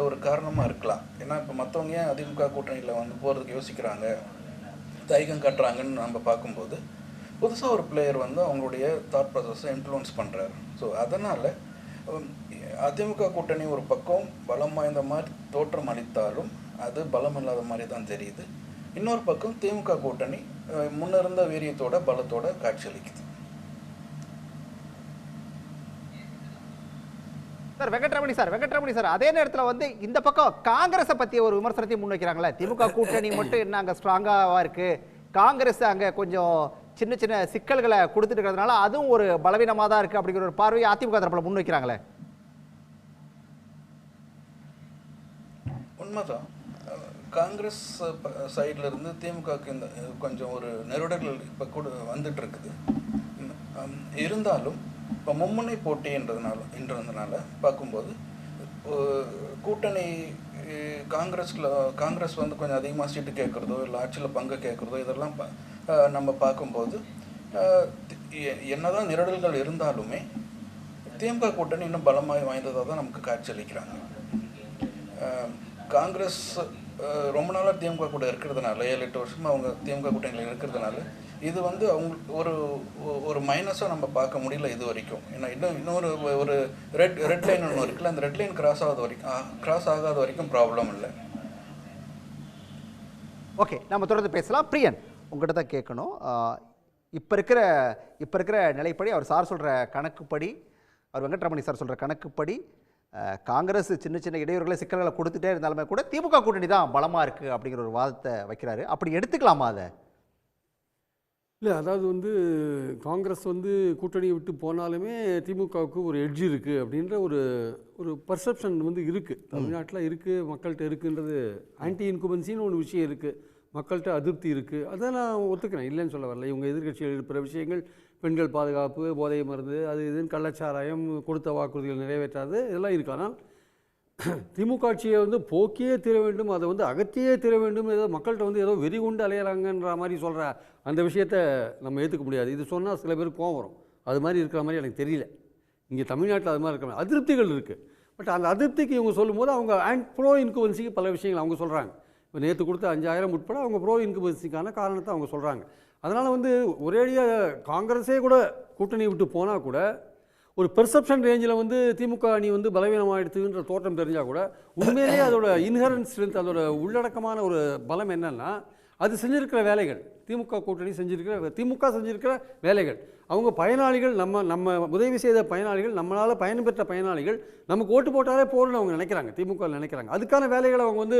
ஒரு காரணமாக இருக்கலாம். ஏன்னா இப்போ மற்றவங்க ஏன் அதிமுக கூட்டணியில் வந்து போகிறதுக்கு யோசிக்கிறாங்க, தைகம் கட்டுறாங்கன்னு நம்ம பார்க்கும்போது புதுசாக ஒரு பிளேயர் வந்து அவங்களுடைய தாட் ப்ராசஸை இன்ஃப்ளூயன்ஸ் பண்ணுறாரு. ஸோ அதனால் அதிமுக கூட்டணி ஒரு பக்கம் பலம் வாய்ந்த மாதிரி தோற்றம் அளித்தாலும் அது பலம் இல்லாத மாதிரி தான் தெரியுது. இன்னொரு பக்கம் திமுக கூட்டணி முன்னிருந்த வீரியத்தோட பலத்தோட காட்சியளிக்குது. சார் வெங்கட்ரமணி சார் அதே நேரத்தில் வந்து இந்த பக்கம் காங்கிரஸை பற்றி ஒரு விமர்சனத்தையும் முன்வைக்கிறாங்களே. திமுக கூட்டணி மட்டும் என்ன அங்கே ஸ்ட்ராங்காக இருக்கு, காங்கிரஸ் அங்கே கொஞ்சம் சின்ன சின்ன சிக்கல்களை கொடுத்துட்டு இருக்கிறதுனால அதுவும் ஒரு பலவீனமாக தான் இருக்கு அப்படிங்கிற ஒரு பார்வையை அதிமுக தரப்பில் முன்வைக்கிறாங்களே. உண்மைதான். காங்கிரஸ் சைடில் இருந்து திமுகவுக்கு இந்த கொஞ்சம் ஒரு நெருடல்கள் இப்போ கூட வந்துட்டு இருக்குது. இருந்தாலும் இப்போ மும்முனை போட்டின்றதுனால பார்க்கும்போது கூட்டணி காங்கிரஸ் வந்து கொஞ்சம் அதிகமாக சீட்டு கேட்குறதோ இல்லை ஆட்சியில் பங்கு கேட்குறதோ இதெல்லாம் நம்ம பார்க்கும்போது என்னதான் நிரடல்கள் இருந்தாலுமே திமுக கூட்டணி இன்னும் பலமாக வாய்ந்ததாக தான் நமக்கு காட்சியளிக்கிறாங்க. காங்கிரஸ் ரொம்ப நாளாக திமுக கூட இருக்கிறதுனால 7-8 வருஷமாக அவங்க திமுக கூட்டணியில் இருக்கிறதுனால இது வந்து அவங்க ஒரு மைனஸாக நம்ம பார்க்க முடியல இது வரைக்கும். ஏன்னா இன்னொரு ஒரு ரெட் லைன் ஒன்று இருக்குல்ல, அந்த ரெட் லைன் கிராஸ் ஆகாத வரைக்கும் ப்ராப்ளம் இல்லை. ஓகே, நம்ம தொடர்ந்து பேசலாம். பிரியன், உங்கள்கிட்ட தான் கேட்கணும். இப்போ இருக்கிற நிலைப்படி அவர் சார் சொல்கிற கணக்குப்படி, அவர் வெங்கட்ரமணி சார் சொல்கிற கணக்குப்படி காங்கிரஸ் சின்ன சின்ன இடையூறுகளை சிக்கல்களை கொடுத்துட்டே இருந்தாலுமே கூட திமுக கூட்டணி தான் பலமாக இருக்குது அப்படிங்கிற ஒரு வாதத்தை வைக்கிறாரு. அப்படி எடுத்துக்கலாமா அதை? இல்லை, அதாவது வந்து காங்கிரஸ் வந்து கூட்டணியை விட்டு போனாலுமே திமுகவுக்கு ஒரு எட்ஜ் இருக்குது அப்படின்ற ஒரு பர்செப்ஷன் வந்து இருக்குது, தமிழ்நாட்டில் இருக்குது, மக்கள்கிட்ட இருக்குன்றது. ஆன்டி இன்குபன்சின்னு ஒரு விஷயம் இருக்குது, மக்கள்கிட்ட அதிருப்தி இருக்குது. அதை நான் ஒத்துக்கிறேன், இல்லைன்னு சொல்ல வரல. இவங்க எதிர்கட்சிகள் இருக்கிற விஷயங்கள், பெண்கள் பாதுகாப்பு, போதை மருந்து, அது இதுன்னு கள்ளச்சாராயம், கொடுத்த வாக்குறுதிகள் நிறைவேற்றாது, இதெல்லாம் இருக்குது. ஆனால் திமுக ஆட்சியை வந்து போக்கியே தீர வேண்டும், அதை வந்து அகற்றியே தீர வேண்டும், ஏதோ மக்கள்கிட்ட வந்து ஏதோ வெறி கொண்டு அலையிறாங்கன்ற மாதிரி சொல்கிற அந்த விஷயத்தை நம்ம ஏற்றுக்க முடியாது. இது சொன்னால் சில பேருக்கு கோவம் வரும். அது மாதிரி இருக்கிற மாதிரி எனக்கு தெரியல. இங்கே தமிழ்நாட்டில் அது மாதிரி இருக்கிற மாதிரி அதிருப்திகள் இருக்குது. பட் அந்த அதிருப்திக்கு இவங்க சொல்லும்போது அவங்க ப்ரோ இன்குபன்சிக்கு பல விஷயங்கள் அவங்க சொல்கிறாங்க. இப்போ நேற்று கொடுத்த 5000 உட்பட அவங்க ப்ரோ இன்குபன்சிக்கான காரணத்தை அவங்க சொல்கிறாங்க. அதனால் வந்து ஒரேடியாக காங்கிரஸே கூட கூட்டணி விட்டு போனால் கூட ஒரு பெர்செப்ஷன் ரேஞ்சில் வந்து திமுக அணி வந்து பலவீனமாகிடுதுன்ற தோற்றம் தெரிஞ்சால் கூட உண்மையிலேயே அதோட இன்ஹரன்ட் ஸ்ட்ரென்த், அதோட உள்ளடக்கமான ஒரு பலம் என்னென்னா அது செஞ்சுருக்கிற வேலைகள், திமுக கூட்டணி திமுக செஞ்சுருக்கிற வேலைகள். அவங்க பயனாளிகள், நம்ம உதவி செய்த பயனாளிகள், நம்மளால் பயன்பெற்ற பயனாளிகள் நமக்கு ஓட்டு போட்டாலே போகணும்னு அவங்க நினைக்கிறாங்க, திமுக நினைக்கிறாங்க. அதுக்கான வேலைகளை அவங்க வந்து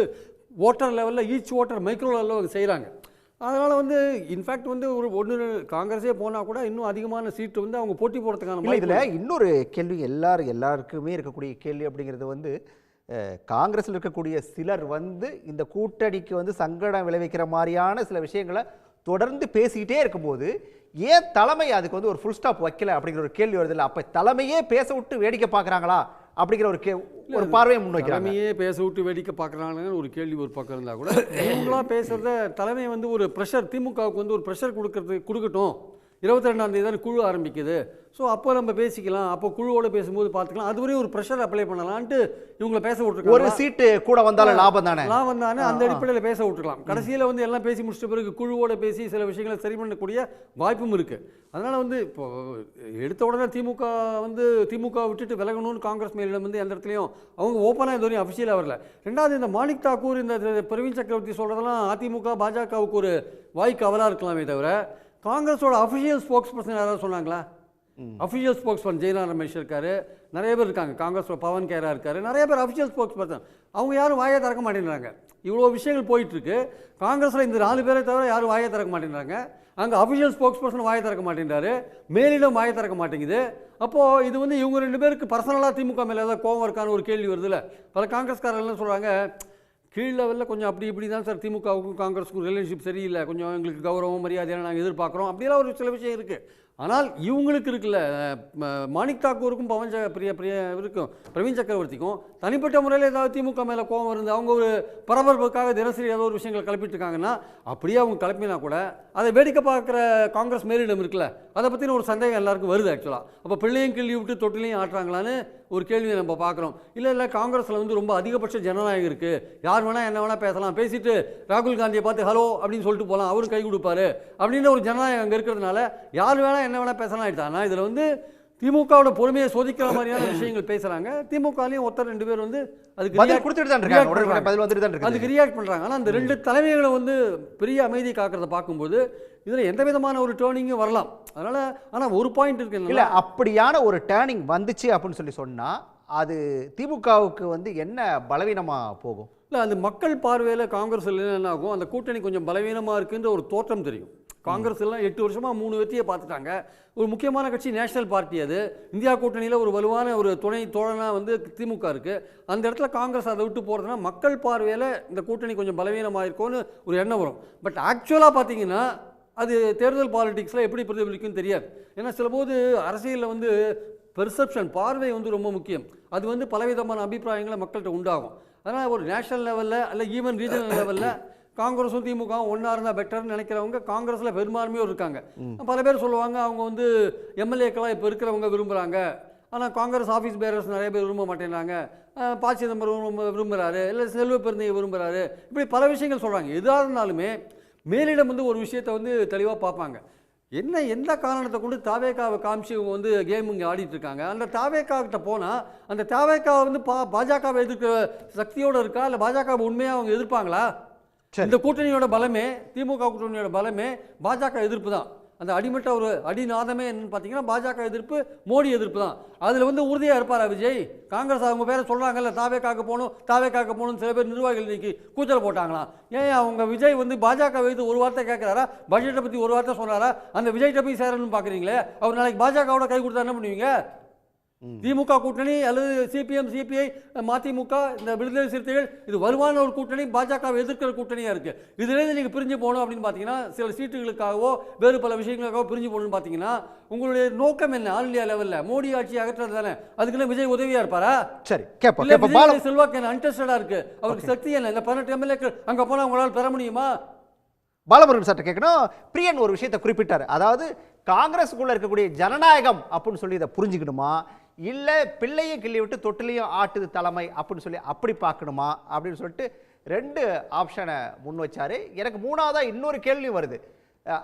ஓட்டர் லெவலில், ஈச் ஓட்டர் மைக்ரோ லெவலில் அவங்க செய்கிறாங்க. அதனால் வந்து இன்ஃபேக்ட் வந்து ஒன்று காங்கிரஸே போனால் கூட இன்னும் அதிகமான சீட்டு வந்து அவங்க போட்டி போடுறதுக்கான. இதில் இன்னொரு கேள்வி எல்லாருக்குமே இருக்கக்கூடிய கேள்வி அப்படிங்கிறது வந்து, காங்கிரஸில் இருக்கக்கூடிய சிலர் வந்து இந்த கூட்டணிக்கு வந்து சங்கடம் விளைவிக்கிற மாதிரியான சில விஷயங்களை தொடர்ந்து பேசிக்கிட்டே இருக்கும்போது ஏன் தலைமை அதுக்கு வந்து ஒரு ஃபுல் ஸ்டாப் வைக்கல அப்படிங்கிற ஒரு கேள்வி வருது. இல்லை, அப்போ தலைமையே பேச விட்டு வேடிக்கை பார்க்குறாங்களா அப்படிங்கிற ஒரு பார்வையை முன்வைக்கிறாங்க. தலைமையே பேச விட்டு வேடிக்கை பார்க்குறாங்கன்னு ஒரு கேள்வி ஒரு பக்கம் இருந்தால் கூட இவங்களாம் பேசுகிறத தலைமை வந்து ஒரு ப்ரெஷர், திமுகவுக்கு வந்து ஒரு ப்ரெஷர் கொடுக்கட்டும். 22ஆம் தேதி தானே குழு ஆரம்பிக்குது, ஸோ அப்போ நம்ம பேசிக்கலாம், அப்போ குழுவோடு பேசும்போது பார்த்துக்கலாம், அதுவரையும் ஒரு ப்ரெஷர் அப்ளை பண்ணலான்ட்டு இவங்களை பேச விட்டுருக்காங்க. ஒரு சீட்டு கூட வந்தாலும் லாபம் தானே, அந்த அடிப்படையில் பேச விட்டுருக்கலாம். கடைசியில் வந்து எல்லாம் பேசி முடிச்சிட்ட பிறகு குழுவோட பேசி சில விஷயங்களை சரி பண்ணக்கூடிய வாய்ப்பும் இருக்குது. அதனால் வந்து இப்போ எடுத்த உடனே திமுக விட்டுட்டு விலகணும்னு காங்கிரஸ் மேலிடம் வந்து எந்த இடத்துலையும் அவங்க ஓப்பனாக இதுவரையும் அஃபிஷியலாக வரல. ரெண்டாவது, இந்த மாணிக் தாக்கூர், இந்த பிரவீன் சக்கரவர்த்தி சொல்கிறதெல்லாம் அதிமுக பாஜகவுக்கு ஒரு வாய்க்கு அவலாக இருக்கலாமே தவிர காங்கிரஸோட அஃபிஷியல் ஸ்போக்ஸ் பர்சன் யாராவது சொன்னாங்களா? Official spokesperson Jairam Ramesh இருக்காரு, நிறைய பேர் இருக்காங்க. காங்கிரஸோட பவன் கேரா இருக்காரு, நிறைய பேர் அஃபிஷியல் ஸ்போக்ஸ் பர்சன். அவங்க யாரும் வாயை திறக்க மாட்டேங்கிறாங்க. இவ்வளோ விஷயங்கள் போயிட்டுருக்கு. காங்கிரஸில் இந்த 4 பேரை தவிர யாரும் வாயை திறக்க மாட்டேங்கிறாங்க. அங்கே அஃபிஷியல் ஸ்போக்ஸ் பர்சன் வாயை திறக்க மாட்டேங்கிறாரு, மேலிடம் வாயை திறக்க மாட்டேங்குது. அப்போது இது வந்து இவங்க 2 பேருக்கு பர்சனலாக திமுக மேலே ஏதாவது கோவம் இருக்கான்னு ஒரு கேள்வி வருதுல்ல. பல காங்கிரஸ்காரர்கள்லாம் சொல்கிறாங்க, கீழ் லெவலில் கொஞ்சம் அப்படி தான் சார், திமுகவுக்கும் காங்கிரஸுக்கும் ரிலேஷன்ஷிப் சரியில்லை, கொஞ்சம் எங்களுக்கு கௌரவம் மரியாதையாக நாங்கள் எதிர்பார்க்குறோம், அப்படிலாம் ஒரு சில விஷயம் இருக்குது. ஆனால் இவங்களுக்கு இருக்குல்ல மாணிக் தாக்கூருக்கும் இவருக்கும் பிரவீன் சக்கரவர்த்திக்கும் தனிப்பட்ட முறையில் ஏதாவது திமுக மேலே கோபம் இருந்து அவங்க ஒரு பரபரப்புக்காக தினசரி ஏதோ ஒரு விஷயங்களை கிளப்பிட்டு இருக்காங்கன்னா அப்படியே அவங்க கிளப்பினா கூட அதை வேடிக்கை பார்க்குற காங்கிரஸ் மேலிடம் இருக்குல்ல அதை பற்றின ஒரு சந்தேகம் எல்லாருக்கும் வருது ஆக்சுவலாக. அப்போ பிள்ளையும் கிள்ளி விட்டு தொட்டிலையும் ஆட்டுறாங்களான்னு ஒரு கேள்வியை நம்ம பார்க்குறோம். இல்லை காங்கிரஸில் வந்து ரொம்ப அதிகபட்ச ஜனநாயகம் இருக்குது, யார் வேணால் என்ன வேணால் பேசலாம், பேசிட்டு ராகுல் காந்தியை பார்த்து ஹலோ அப்படின்னு சொல்லிட்டு போகலாம், அவரும் கை கொடுப்பாரு அப்படின்ற ஒரு ஜனநாயகம் அங்கே இருக்கிறதுனால யார் வேணால் என்ன வேணால் பேசலாம் ஆகிட்டாங்க. ஆனால் இதில் வந்து திமுகவோட பொறுமையை சோதிக்கிற மாதிரியான விஷயங்கள் பேசுகிறாங்க. திமுகலையும் ஒருத்தர் 2 பேர் வந்து அதுக்கு ரியாக்ட் பண்ணுறாங்க. ஆனால் அந்த 2 தலைமைகளை வந்து பெரிய அமைதி காக்கிறத பார்க்கும்போது இதில் எந்த விதமான ஒரு டேர்னிங்கும் வரலாம். அதனால் ஆனால் ஒரு பாயிண்ட் இருக்கு, இல்லை அப்படியான ஒரு டேர்னிங் வந்துச்சு அப்படின்னு சொன்னால் அது திமுகவுக்கு வந்து என்ன பலவீனமாக போகும்? இல்லை அது மக்கள் பார்வையில் காங்கிரஸ் என்ன ஆகும், அந்த கூட்டணி கொஞ்சம் பலவீனமாக இருக்குன்ற ஒரு தோற்றம் தெரியும். காங்கிரஸ் எல்லாம் 8 வருஷமாக 3 வெற்றியை பார்த்துட்டாங்க. ஒரு முக்கியமான கட்சி நேஷனல் பார்ட்டி, அது இந்தியா கூட்டணியில் ஒரு வலுவான ஒரு துணை தோழனாக வந்து திமுக இருக்குது. அந்த இடத்துல காங்கிரஸ் அதை விட்டு போகிறதுனா மக்கள் பார்வையில் இந்த கூட்டணி கொஞ்சம் பலவீனமாக இருக்கும்னு ஒரு எண்ணம் வரும். பட் ஆக்சுவலாக பார்த்தீங்கன்னா அது தேர்தல் பாலிடிக்ஸில் எப்படி பிரதிபலிக்குன்னு தெரியாது. ஏன்னா சில போது அரசியலில் வந்து பெர்செப்ஷன், பார்வை வந்து ரொம்ப முக்கியம். அது வந்து பலவிதமான அபிப்பிராயங்களை மக்கள்கிட்ட உண்டாகும். அதனால் ஒரு நேஷனல் லெவலில் அல்ல ஈவன் ரீஜனல் லெவலில் காங்கிரஸும் திமுகவும் ஒன்றா இருந்தால் பெட்டர்னு நினைக்கிறவங்க காங்கிரஸில் பெரும்பான்மையும் இருக்காங்க. பல பேர் சொல்லுவாங்க அவங்க வந்து எம்எல்ஏக்கெல்லாம் இப்போ இருக்கிறவங்க விரும்புகிறாங்க, ஆனால் காங்கிரஸ் ஆஃபீஸ் பேரர்ஸ் நிறைய பேர் விரும்ப மாட்டேங்கிறாங்க, ப. சிதம்பரம் விரும்புகிறாரு, இல்லை செல்வ பெருந்தையை விரும்புகிறாரு, இப்படி பல விஷயங்கள் சொல்கிறாங்க. எதாக இருந்தாலுமே மேலிடம் வந்து ஒரு விஷயத்தை வந்து தெளிவாக பார்ப்பாங்க. என்ன எந்த காரணத்தை கொண்டு தாவேக்காவை காமிச்சு இவங்க வந்து கேம் இங்கே ஆடிட்டு இருக்காங்க. அந்த தாவேக்கா கிட்ட போனால் அந்த தாவேக்காவை வந்து பாஜகவை எதிர்க்கிற சக்தியோடு இருக்கா, இல்லை பாஜகவை உண்மையாக அவங்க எதிர்ப்பாங்களா? இந்த கூட்டணியோட பலமே, திமுக கூட்டணியோட பலமே பாஜக எதிர்ப்பு தான். அந்த அடிமட்ட ஒரு அடிநாதமே என்னன்னு பார்த்தீங்கன்னா பாஜக எதிர்ப்பு, மோடி எதிர்ப்பு தான். அதில் வந்து உறுதியாக இருப்பாரா விஜய்? காங்கிரஸ் அவங்க பேரை சொல்கிறாங்கல்ல, தாவே காக்க போகணும் சில பேர் நிர்வாகிகள் இன்னைக்கு கூச்சல் போட்டாங்களாம். ஏன் அவங்க விஜய் வந்து பாஜக வைத்து ஒரு வார்த்தை கேட்குறாரா, பட்ஜெட்டை பற்றி ஒரு வார்த்தை சொல்கிறாரா? அந்த விஜய்கிட்ட போய் சேரணும்னு பார்க்குறீங்களே, அவர் நாளைக்கு பாஜகவோட கை கொடுத்தா என்ன பண்ணுவீங்க? திமுக கூட்டணி அல்லது சிபிஎம், சிபிஐ, மதிமுக, இந்த விடுதலை சிறுத்தைகள், இது வலுவான ஒரு கூட்டணி, பாஜகவை எதிர்க்கிற கூட்டணியாக இருக்குது. இதுலேருந்து நீங்கள் பிரிஞ்சு போகணும் அப்படின்னு பார்த்தீங்கன்னா, சில சீட்டுகளுக்காகவோ வேறு பல விஷயங்களுக்காகவோ பிரிஞ்சு போகணும்னு பார்த்தீங்கன்னா உங்களுடைய நோக்கம் என்ன? ஆல் இந்தியா லெவலில் மோடி ஆட்சி அகற்றது தானே. அதுக்குள்ள விஜய் உதவியாக இருப்பாரா? சரி, செல்வாக்கு என்ன அன்டெஸ்டடாக இருக்குது, அவருக்கு சக்தி என்ன? இந்த 18 எம்எல்ஏக்கள் அங்கே போனால் உங்களால் பெற முடியுமா? பாலமுருகன் சார்ட்ட கேட்கணும். பிரியன் ஒரு விஷயத்தை குறிப்பிட்டார், அதாவது காங்கிரஸுக்குள்ள இருக்கக்கூடிய ஜனநாயகம் அப்படின்னு சொல்லி இதை புரிஞ்சுக்கணுமா, இல்லை பிள்ளையும் கிள்ளி விட்டு தொட்டிலையும் ஆட்டுது தலைமை அப்படின்னு சொல்லி அப்படி பார்க்கணுமா அப்படின்னு சொல்லிட்டு 2 ஆப்ஷனை முன் வச்சாரு. எனக்கு 3ஆவதா இன்னொரு கேள்வி வருது.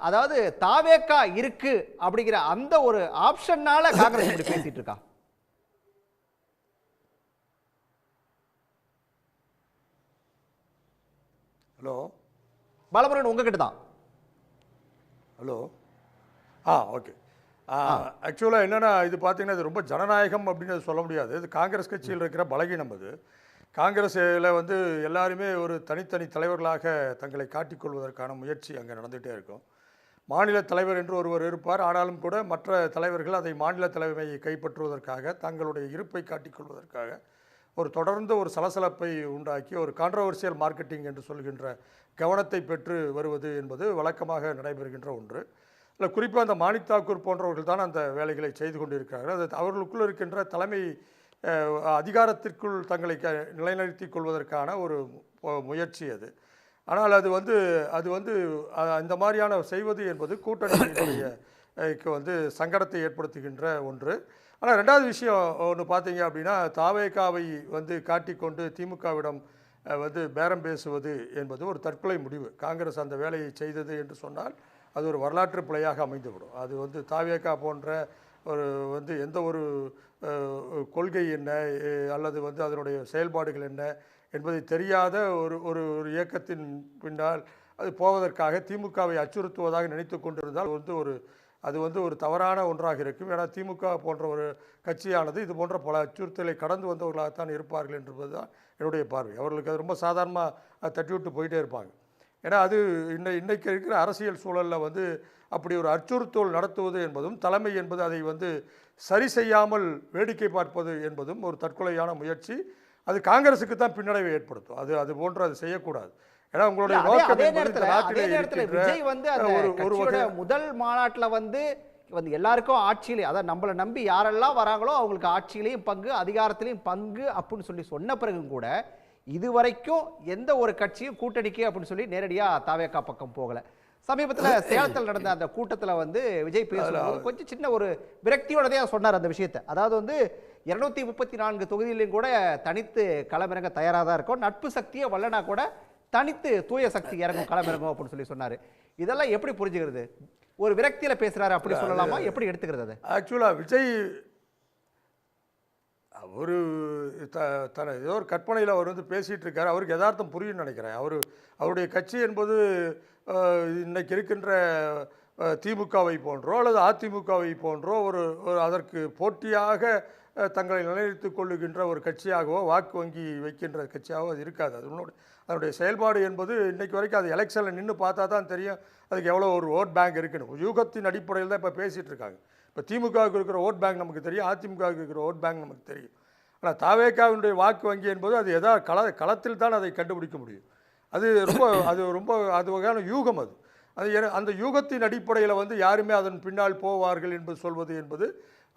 அதாவது தாவேக்கா இருக்கு அப்படிங்கிற அந்த ஒரு ஆப்ஷன்னால காங்கிரஸ் இப்படி பேசிட்டு இருக்கா? ஹலோ பாலமுருகன் உங்ககிட்ட தான். Hello okay. ஆக்சுவலாக என்னென்னா இது பார்த்தீங்கன்னா இது ரொம்ப ஜனநாயகம் அப்படின்னு சொல்ல முடியாது. இது காங்கிரஸ் கட்சியில் இருக்கிற பலகீனம். அது காங்கிரஸில் வந்து எல்லாருமே ஒரு தனித்தனி தலைவர்களாக தங்களை காட்டிக்கொள்வதற்கான முயற்சி அங்கே நடந்துகிட்டே இருக்கும். மாநில தலைவர் என்று ஒருவர் இருப்பார், ஆனாலும் கூட மற்ற தலைவர்கள் அதை மாநில தலைமையை கைப்பற்றுவதற்காக தங்களுடைய இருப்பை காட்டிக்கொள்வதற்காக ஒரு தொடர்ந்து ஒரு சலசலப்பை உண்டாக்கி ஒரு கான்ட்ரவர்சியல் மார்க்கெட்டிங் என்று சொல்கின்ற கவனத்தை பெற்று வருவது என்பது வழக்கமாக நடைபெறுகின்ற ஒன்று. இல்லை குறிப்பாக அந்த மாணிக் தாக்கூர் போன்றவர்கள் தான் அந்த வேலைகளை செய்து கொண்டிருக்கிறார்கள். அது அவர்களுக்குள் இருக்கின்ற தலைமை அதிகாரத்திற்குள் தங்களை நிலைநிறுத்தி கொள்வதற்கான ஒரு முயற்சி அது. ஆனால் அது வந்து இந்த மாதிரியான செய்வது என்பது கூட்டணியினுடைய வந்து சங்கடத்தை ஏற்படுத்துகின்ற ஒன்று. ஆனால் 2வது விஷயம் ஒன்று பார்த்தீங்க அப்படின்னா, தாவேகாவை வந்து காட்டிக்கொண்டு திமுகவிடம் வந்து பேரம் பேசுவது என்பது ஒரு தற்கொலை முடிவு. காங்கிரஸ் அந்த வேலையை செய்தது என்று சொன்னால் அது ஒரு வரலாற்று பிழையாக அமைந்துவிடும். அது வந்து தாவேகா போன்ற ஒரு வந்து எந்த ஒரு கொள்கை என்ன அல்லது வந்து அதனுடைய செயல்பாடுகள் என்ன என்பதை தெரியாத ஒரு இயக்கத்தின் பின்னால் அது போவதற்காக திமுகவை அச்சுறுத்துவதாக நினைத்து கொண்டிருந்தால் அது வந்து ஒரு தவறான ஒன்றாக இருக்கும். ஏன்னா திமுக போன்ற ஒரு கட்சியானது இது போன்ற பல அச்சுறுத்தலை கடந்து வந்தவர்களாகத்தான் இருப்பார்கள் என்பது தான் என்னுடைய பார்வை. அவர்களுக்கு அது ரொம்ப சாதாரணமாக தட்டி விட்டு போயிட்டே இருப்பாங்க. ஏன்னா அது இன்றைக்கு இருக்கிற அரசியல் சூழலில் வந்து அப்படி ஒரு அச்சுறுத்தல் நடத்துவது என்பதும் தலைமை என்பது அதை வந்து சரி செய்யாமல் வேடிக்கை பார்ப்பது என்பதும் ஒரு தற்கொலையான முயற்சி. அது காங்கிரஸுக்கு தான் பின்னடைவை ஏற்படுத்தும். அது போன்று அது செய்யக்கூடாது. ஏன்னா உங்களுடைய விஜய் வந்து அந்த முதல் மாநாட்டில் வந்து வந்து எல்லாருக்கும் ஆட்சியிலே, அதாவது நம்மளை நம்பி யாரெல்லாம் வராங்களோ அவங்களுக்கு ஆட்சியிலையும் பங்கு, அதிகாரத்திலையும் பங்கு அப்படின்னு சொல்லி சொன்ன பிறகும் கூட இதுவரைக்கும் எந்த ஒரு கட்சியும் கூட்டணிக்கு அப்படின்னு சொல்லி நேரடியாக தாவேகா பக்கம் போகலை. சமீபத்தில் சேலத்தில் நடந்த அந்த கூட்டத்தில் வந்து விஜய் பேசும்போது கொஞ்சம் சின்ன ஒரு விரக்தியோடதே சொன்னார் அந்த விஷயத்தை. அதாவது வந்து 234 தொகுதியிலையும் கூட தனித்து களமிறங்க தயாராக தான் இருக்கும், நட்பு சக்தியை வல்லனா கூட தனித்து தூய சக்தி இறங்கும் களமிறங்கும் அப்படின்னு சொல்லி சொன்னார். இதெல்லாம் எப்படி புரிஞ்சுக்கிறது? ஒரு விரக்தியில் பேசுகிறாரு அப்படி சொல்லலாமா? எப்படி எடுத்துக்கிறது அதை? ஆக்சுவலாக விஜய் ஒரு ஏதோ ஒரு கற்பனையில் அவர் வந்து பேசிகிட்டு இருக்காரு. அவருக்கு யதார்த்தம் புரியும்னு நினைக்கிறேன். அவருடைய கட்சி என்பது இன்னைக்கு இருக்கின்ற திமுகவை போன்றோ அல்லது அதிமுகவை போன்றோ ஒரு அதற்கு போட்டியாக தங்களை நிலைநிறுத்திக் கொள்ளுகின்ற ஒரு கட்சியாகவோ வாக்கு வங்கி வைக்கின்ற கட்சியாகவோ அது இருக்காது. அதனுடைய செயல்பாடு என்பது இன்றைக்கு வரைக்கும் அது எலெக்ஷனில் நின்று பார்த்தா தான் தெரியும் அதுக்கு எவ்வளோ ஒரு ஓட் பேங்க் இருக்குன்னு. யூகத்தின் அடிப்படையில் தான் இப்போ பேசிகிட்டு இருக்காங்க. இப்போ திமுகவுக்கு இருக்கிற ஓட் பேங்க் நமக்கு தெரியும், அதிமுகவுக்கு இருக்கிற ஓட் பேங்க் நமக்கு தெரியும். ஆனால் தாவேகாவினுடைய வாக்கு வங்கி என்பது அது களத்தில் தான் அதை கண்டுபிடிக்க முடியும். அது வகையான யூகம். அந்த யூகத்தின் அடிப்படையில் வந்து யாருமே அதன் பின்னால் போவார்கள் என்பது சொல்வது என்பது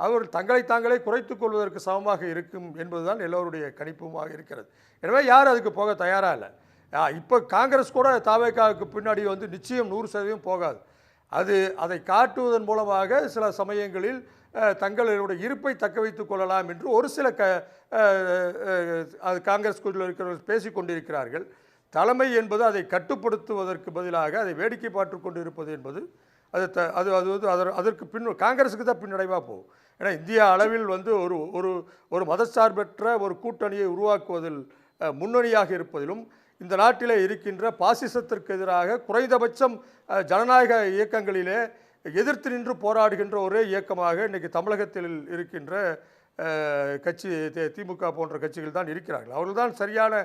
அவர்கள் தங்களை தாங்களே குறைத்துக் கொள்வதற்கு சமமாக இருக்கும் என்பதுதான் எல்லோருடைய கணிப்புமாக இருக்கிறது. எனவே யாரும் அதுக்கு போக தயாராக இல்லை. இப்போ காங்கிரஸ் கூட தாவேகாவுக்கு பின்னாடி வந்து நிச்சயம் 100% போகாது. அதை காட்டுவதன் மூலமாக சில சமயங்களில் தங்களுடைய இருப்பை தக்க வைத்துக் கொள்ளலாம் என்று ஒரு சில காங்கிரஸ்குள்ள இருக்கிறவர்கள் பேசிக்கொண்டிருக்கிறார்கள். தலைமை என்பது அதை கட்டுப்படுத்துவதற்கு பதிலாக அதை வேடிக்கை பார்த்து கொண்டு இருப்பது என்பது அதற்கு காங்கிரஸுக்கு தான் பின்னடைவாக போகும். ஏன்னா இந்தியா அளவில் வந்து ஒரு மதச்சார்பற்ற ஒரு கூட்டணியை உருவாக்குவதில் முன்னணியாக இருப்பதிலும் இந்த நாட்டிலே இருக்கின்ற பாசிசத்திற்கு எதிராக குறைந்தபட்சம் ஜனநாயக இயக்கங்களிலே எதிர்த்து நின்று போராடுகின்ற ஒரே இயக்கமாக இன்றைக்கி தமிழகத்தில் இருக்கின்ற கட்சி திமுக போன்ற கட்சிகள் தான் இருக்கிறார்கள். அவர்கள் தான் சரியான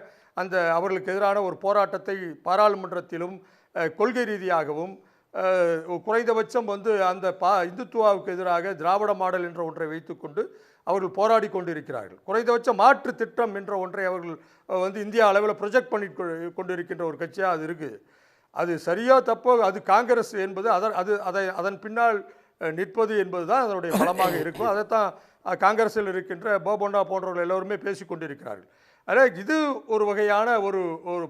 அவர்களுக்கு எதிரான ஒரு போராட்டத்தை பாராளுமன்றத்திலும் கொள்கை ரீதியாகவும் குறைந்தபட்சம் வந்து இந்துத்துவாவுக்கு எதிராக திராவிட மாடல் என்ற ஒன்றை வைத்துக்கொண்டு அவர்கள் போராடி கொண்டிருக்கிறார்கள். குறைந்தபட்ச மாற்று திட்டம் என்ற ஒன்றை அவர்கள் வந்து இந்தியா அளவில் ப்ரொஜெக்ட் பண்ணி கொண்டிருக்கின்ற ஒரு கட்சியாக அது இருக்குது. அது சரியோ தப்போ அது காங்கிரஸ் என்பது அதன் பின்னால் நிற்பது என்பது தான் அதனுடைய பலமாக இருக்கும். அதைத்தான் காங்கிரஸில் இருக்கின்ற போபண்ணா போன்றவர்கள் எல்லோருமே பேசி கொண்டிருக்கிறார்கள். ஆனால் இது ஒரு வகையான ஒரு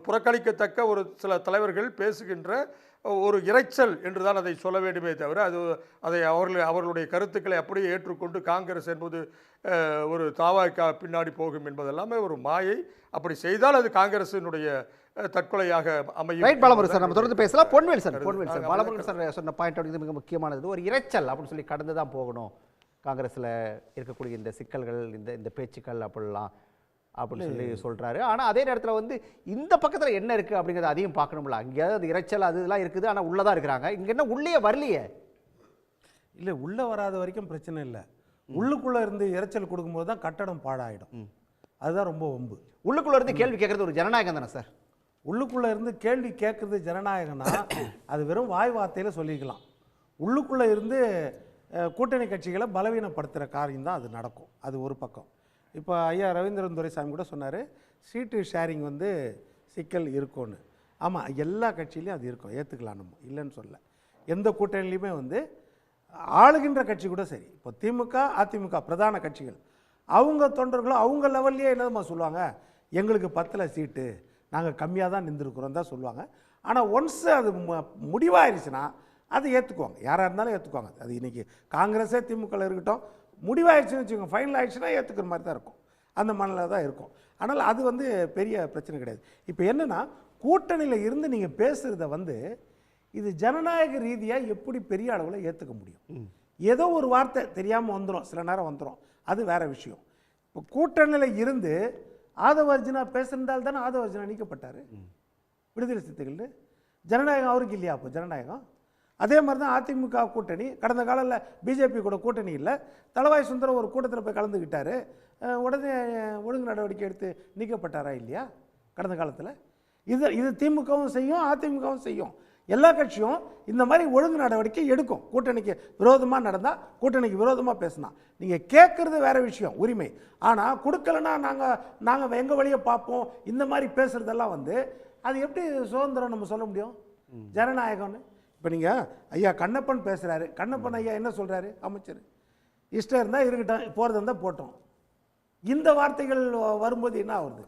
புறக்கணிக்கத்தக்க ஒரு சில தலைவர்கள் பேசுகின்ற ஒரு இரைச்சல் என்று தான் அதை சொல்ல வேண்டுமே தவிர அதை அவர்களுடைய கருத்துக்களை அப்படியே ஏற்றுக்கொண்டு காங்கிரஸ் என்பது ஒரு தாவாக்கா பின்னாடி போகும் என்பதெல்லாமே ஒரு மாயை. அப்படி செய்தால் அது காங்கிரசினுடைய தற்கொலையாக அமையும். ரைட் பாலமுருகன் சார், நம்ம தொடர்ந்து பேசலாம். பொன்வேல் சார் பாலமுருகன் சார் சொன்ன பாயிண்ட் வந்து மிக முக்கியமானது. ஒரு இரைச்சல் அப்படின்னு சொல்லி கடந்து தான் போகணும் காங்கிரஸில் இருக்கக்கூடிய இந்த சிக்கல்கள், இந்த பேச்சுக்கள் அப்படின்னு சொல்லி சொல்கிறாரு. ஆனால் அதே நேரத்தில் வந்து இந்த பக்கத்தில் என்ன இருக்குது அப்படிங்கிறத அதையும் பார்க்கணும்ல. அங்கேயாவது அது இறைச்சல் இதெல்லாம் இருக்குது, ஆனால் உள்ளே தான் இருக்கிறாங்க. இங்கே என்ன உள்ளே வரலையே? இல்லை, உள்ளே வராத வரைக்கும் பிரச்சனை இல்லை. உள்ளுக்குள்ளே இருந்து இறைச்சல் கொடுக்கும்போது தான் கட்டடம் பாழாயிடும். அதுதான் ரொம்ப வம்பு. உள்ளுக்குள்ளே இருந்து கேள்வி கேட்குறது ஒரு ஜனநாயகம் தானே சார்? உள்ளுக்குள்ளே இருந்து கேள்வி கேட்குறது ஜனநாயகம்னா அது வெறும் வாய் வார்த்தையில் சொல்லிக்கலாம். உள்ளுக்குள்ளே இருந்து கூட்டணி கட்சிகளை பலவீனப்படுத்துகிற காரியம் தான் அது நடக்கும். அது ஒரு பக்கம். இப்போ ஐயா ரவீந்திரன் துரைசாமி கூட சொன்னார், சீட்டு ஷேரிங் வந்து சிக்கல் இருக்கும்னு. ஆமாம், எல்லா கட்சியிலையும் அது இருக்கும், ஏற்றுக்கலாம், நம்ம இல்லைன்னு சொல்ல. எந்த கூட்டணிலையுமே வந்து ஆளுகின்ற கட்சி கூட சரி, இப்போ திமுக அதிமுக பிரதான கட்சிகள் அவங்க தொண்டர்களும் அவங்க லெவல்லையே என்னதுமா சொல்லுவாங்க, எங்களுக்கு 10 சீட்டு, நாங்கள் கம்மியாக தான் நின்றுருக்குறோம் தான் சொல்லுவாங்க. ஆனால் ஒன்ஸ் அது முடிவாயிருச்சுன்னா அதை ஏற்றுக்குவாங்க, யாராக இருந்தாலும் ஏற்றுக்குவாங்க. அது இன்றைக்கி காங்கிரஸே திமுகவில் இருக்கட்டும், முடிவாயிடுச்சுன்னு வச்சுக்கோங்க, ஃபைனல் ஆகிடுச்சுன்னா ஏற்றுக்கிற மாதிரி தான் இருக்கும், அந்த மனநிலை தான் இருக்கும். ஆனால் அது வந்து பெரிய பிரச்சனை கிடையாது. இப்போ என்னென்னா, கூட்டணியில் இருந்து நீங்கள் பேசுகிறத வந்து இது ஜனநாயக ரீதியாக எப்படி பெரிய அளவில் ஏற்றுக்க முடியும்? ஏதோ ஒரு வார்த்தை தெரியாமல் வந்துடும், சில நேரம் வந்துடும், அது வேறு விஷயம். இப்போ கூட்டணியில் இருந்து ஆதவர்ஜுனா பேசுகிறதால் தானே ஆதவர்ஜுனா நீக்கப்பட்டார் விடுதலை சிறுத்தைகள். ஜனநாயகம் அவருக்கு இல்லையா? அப்போ ஜனநாயகம் அதே மாதிரி தான் அதிமுக கூட்டணி. கடந்த காலத்தில் பிஜேபி கூட கூட்டணி இல்லை, தளவாய் சுந்தரம் ஒரு கூட்டத்தில் போய் கலந்துக்கிட்டார், உடனே ஒழுங்கு நடவடிக்கை எடுத்து நீக்கப்பட்டாரா இல்லையா கடந்த காலத்தில்? இது திமுகவும் செய்யும் அதிமுகவும் செய்யும். எல்லா கட்சியும் இந்த மாதிரி ஒழுங்கு நடவடிக்கை எடுக்கும். கூட்டணிக்கு விரோதமாக நடந்தால், கூட்டணிக்கு விரோதமாக பேசினா நீங்கள் கேட்குறது வேறு விஷயம், உரிமை. ஆனால் கொடுக்கலன்னா நாங்கள் எங்கள் வழியை பார்ப்போம், இந்த மாதிரி பேசுகிறதெல்லாம் வந்து அது எப்படி சுதந்திரம் நம்ம சொல்ல முடியும்? ஜனநாயகம்னு இப்போ நீங்கள் ஐயா கண்ணப்பன் பேசுகிறாரு, கண்ணப்பன் ஐயா என்ன சொல்கிறாரு? அமைச்சர் இஷ்டம் இருந்தால் இருக்கட்டும், போகிறது இருந்தால் போட்டோம். இந்த வார்த்தைகள் வரும்போது என்ன ஆகுது?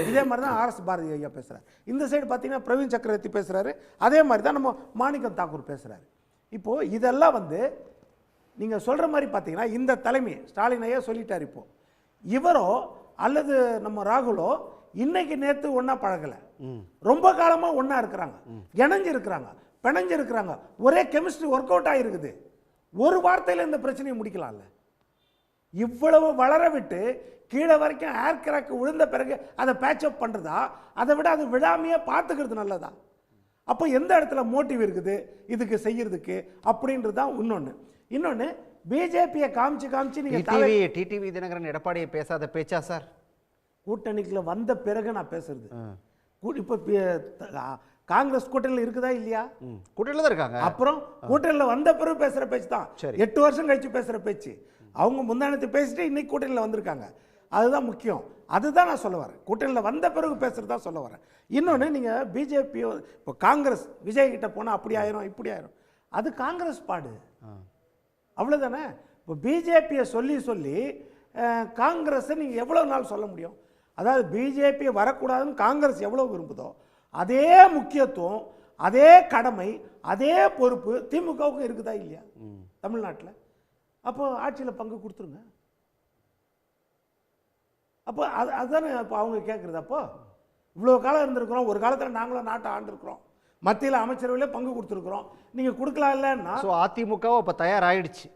இதே மாதிரி தான் ஆர்எஸ் பாரதி ஐயா பேசுகிறார். இந்த சைடு பார்த்தீங்கன்னா பிரவீன் சக்கரவர்த்தி பேசுகிறாரு, அதே மாதிரி தான் நம்ம மாணிக்கம் தாக்கூர் பேசுகிறாரு. இப்போது இதெல்லாம் வந்து நீங்கள் சொல்கிற மாதிரி பார்த்தீங்கன்னா இந்த தலைமை ஸ்டாலின் ஐயா சொல்லிட்டார். இப்போது இவரோ அல்லது நம்ம ராகுலோ இன்னைக்கு நேற்று ஒன்றா பழகலை, ரொம்ப காலமாக ஒன்றா இருக்கிறாங்க, இணைஞ்சு இருக்கிறாங்க, பிணைஞ்சு இருக்கிறாங்க, ஒரே கெமிஸ்ட்ரி ஒர்க் அவுட் ஆகிருக்குது. ஒரு வார்த்தையில் இந்த பிரச்சனையை முடிக்கலாம்ல? இவ்வளவு வளர விட்டு கீழே வரைக்கும் ஏர் கிராக் விழுந்த பிறகு அதை பேட்சப் பண்ணுறதா, அதை விட அது விழாமையே பார்த்துக்கிறது நல்லதா? அப்போ எந்த இடத்துல மோட்டிவ் இருக்குது இதுக்கு செய்யறதுக்கு அப்படின்றது தான் இன்னொன்று பிஜேபியை காமிச்சு நீங்கள் டிடிவி தினகரன் எடப்பாடியை பேசாத பேச்சா சார்? கூட்டணிக்குள்ள வந்த பிறகு நான் பேசுறது. இப்போ காங்கிரஸ் கூட்டணியில் இருக்குதா இல்லையா? கூட்டணியில் தான் இருக்காங்க. அப்புறம் கூட்டணியில் வந்த பிறகு பேசுகிற பேச்சு தான். 8 வருஷம் கழிச்சு பேசுகிற பேச்சு. அவங்க முந்தானத்தை பேசிட்டு இன்னைக்கு கூட்டணியில் வந்திருக்காங்க. அதுதான் முக்கியம். அதுதான் நான் சொல்ல வரேன். கூட்டணியில் வந்த பிறகு பேசுகிறதா சொல்ல வரேன். இன்னொன்று, நீங்கள் பிஜேபி இப்போ காங்கிரஸ் விஜய் கிட்ட போனால் அப்படி ஆயிரும் இப்படி ஆயிரும், அது காங்கிரஸ் பாடு, அவ்வளோதானே? இப்போ பிஜேபியை சொல்லி காங்கிரஸை நீங்கள் எவ்வளோ நாள் சொல்ல முடியும்? அதாவது பிஜேபி வரக்கூடாதுன்னு காங்கிரஸ் எவ்வளோ விரும்புதோ அதே முக்கியத்துவம், அதே கடமை, அதே பொறுப்பு திமுகவுக்கும் இருக்குதா இல்லையா தமிழ்நாட்டில்? அப்போ ஆட்சியில் பங்கு கொடுத்துருங்க. அப்போ அதுதானே இப்போ அவங்க கேட்குறது. அப்போ இவ்வளோ காலம் இருந்திருக்கிறோம், ஒரு காலத்தில் நாங்களும் நாட்டை ஆண்டிருக்கிறோம், மத்தியில் அமைச்சரவையில் பங்கு கொடுத்துருக்குறோம், நீங்கள் கொடுக்கலாம் இல்லைன்னா அதிமுகவும் இப்போ தயாராகிடுச்சு.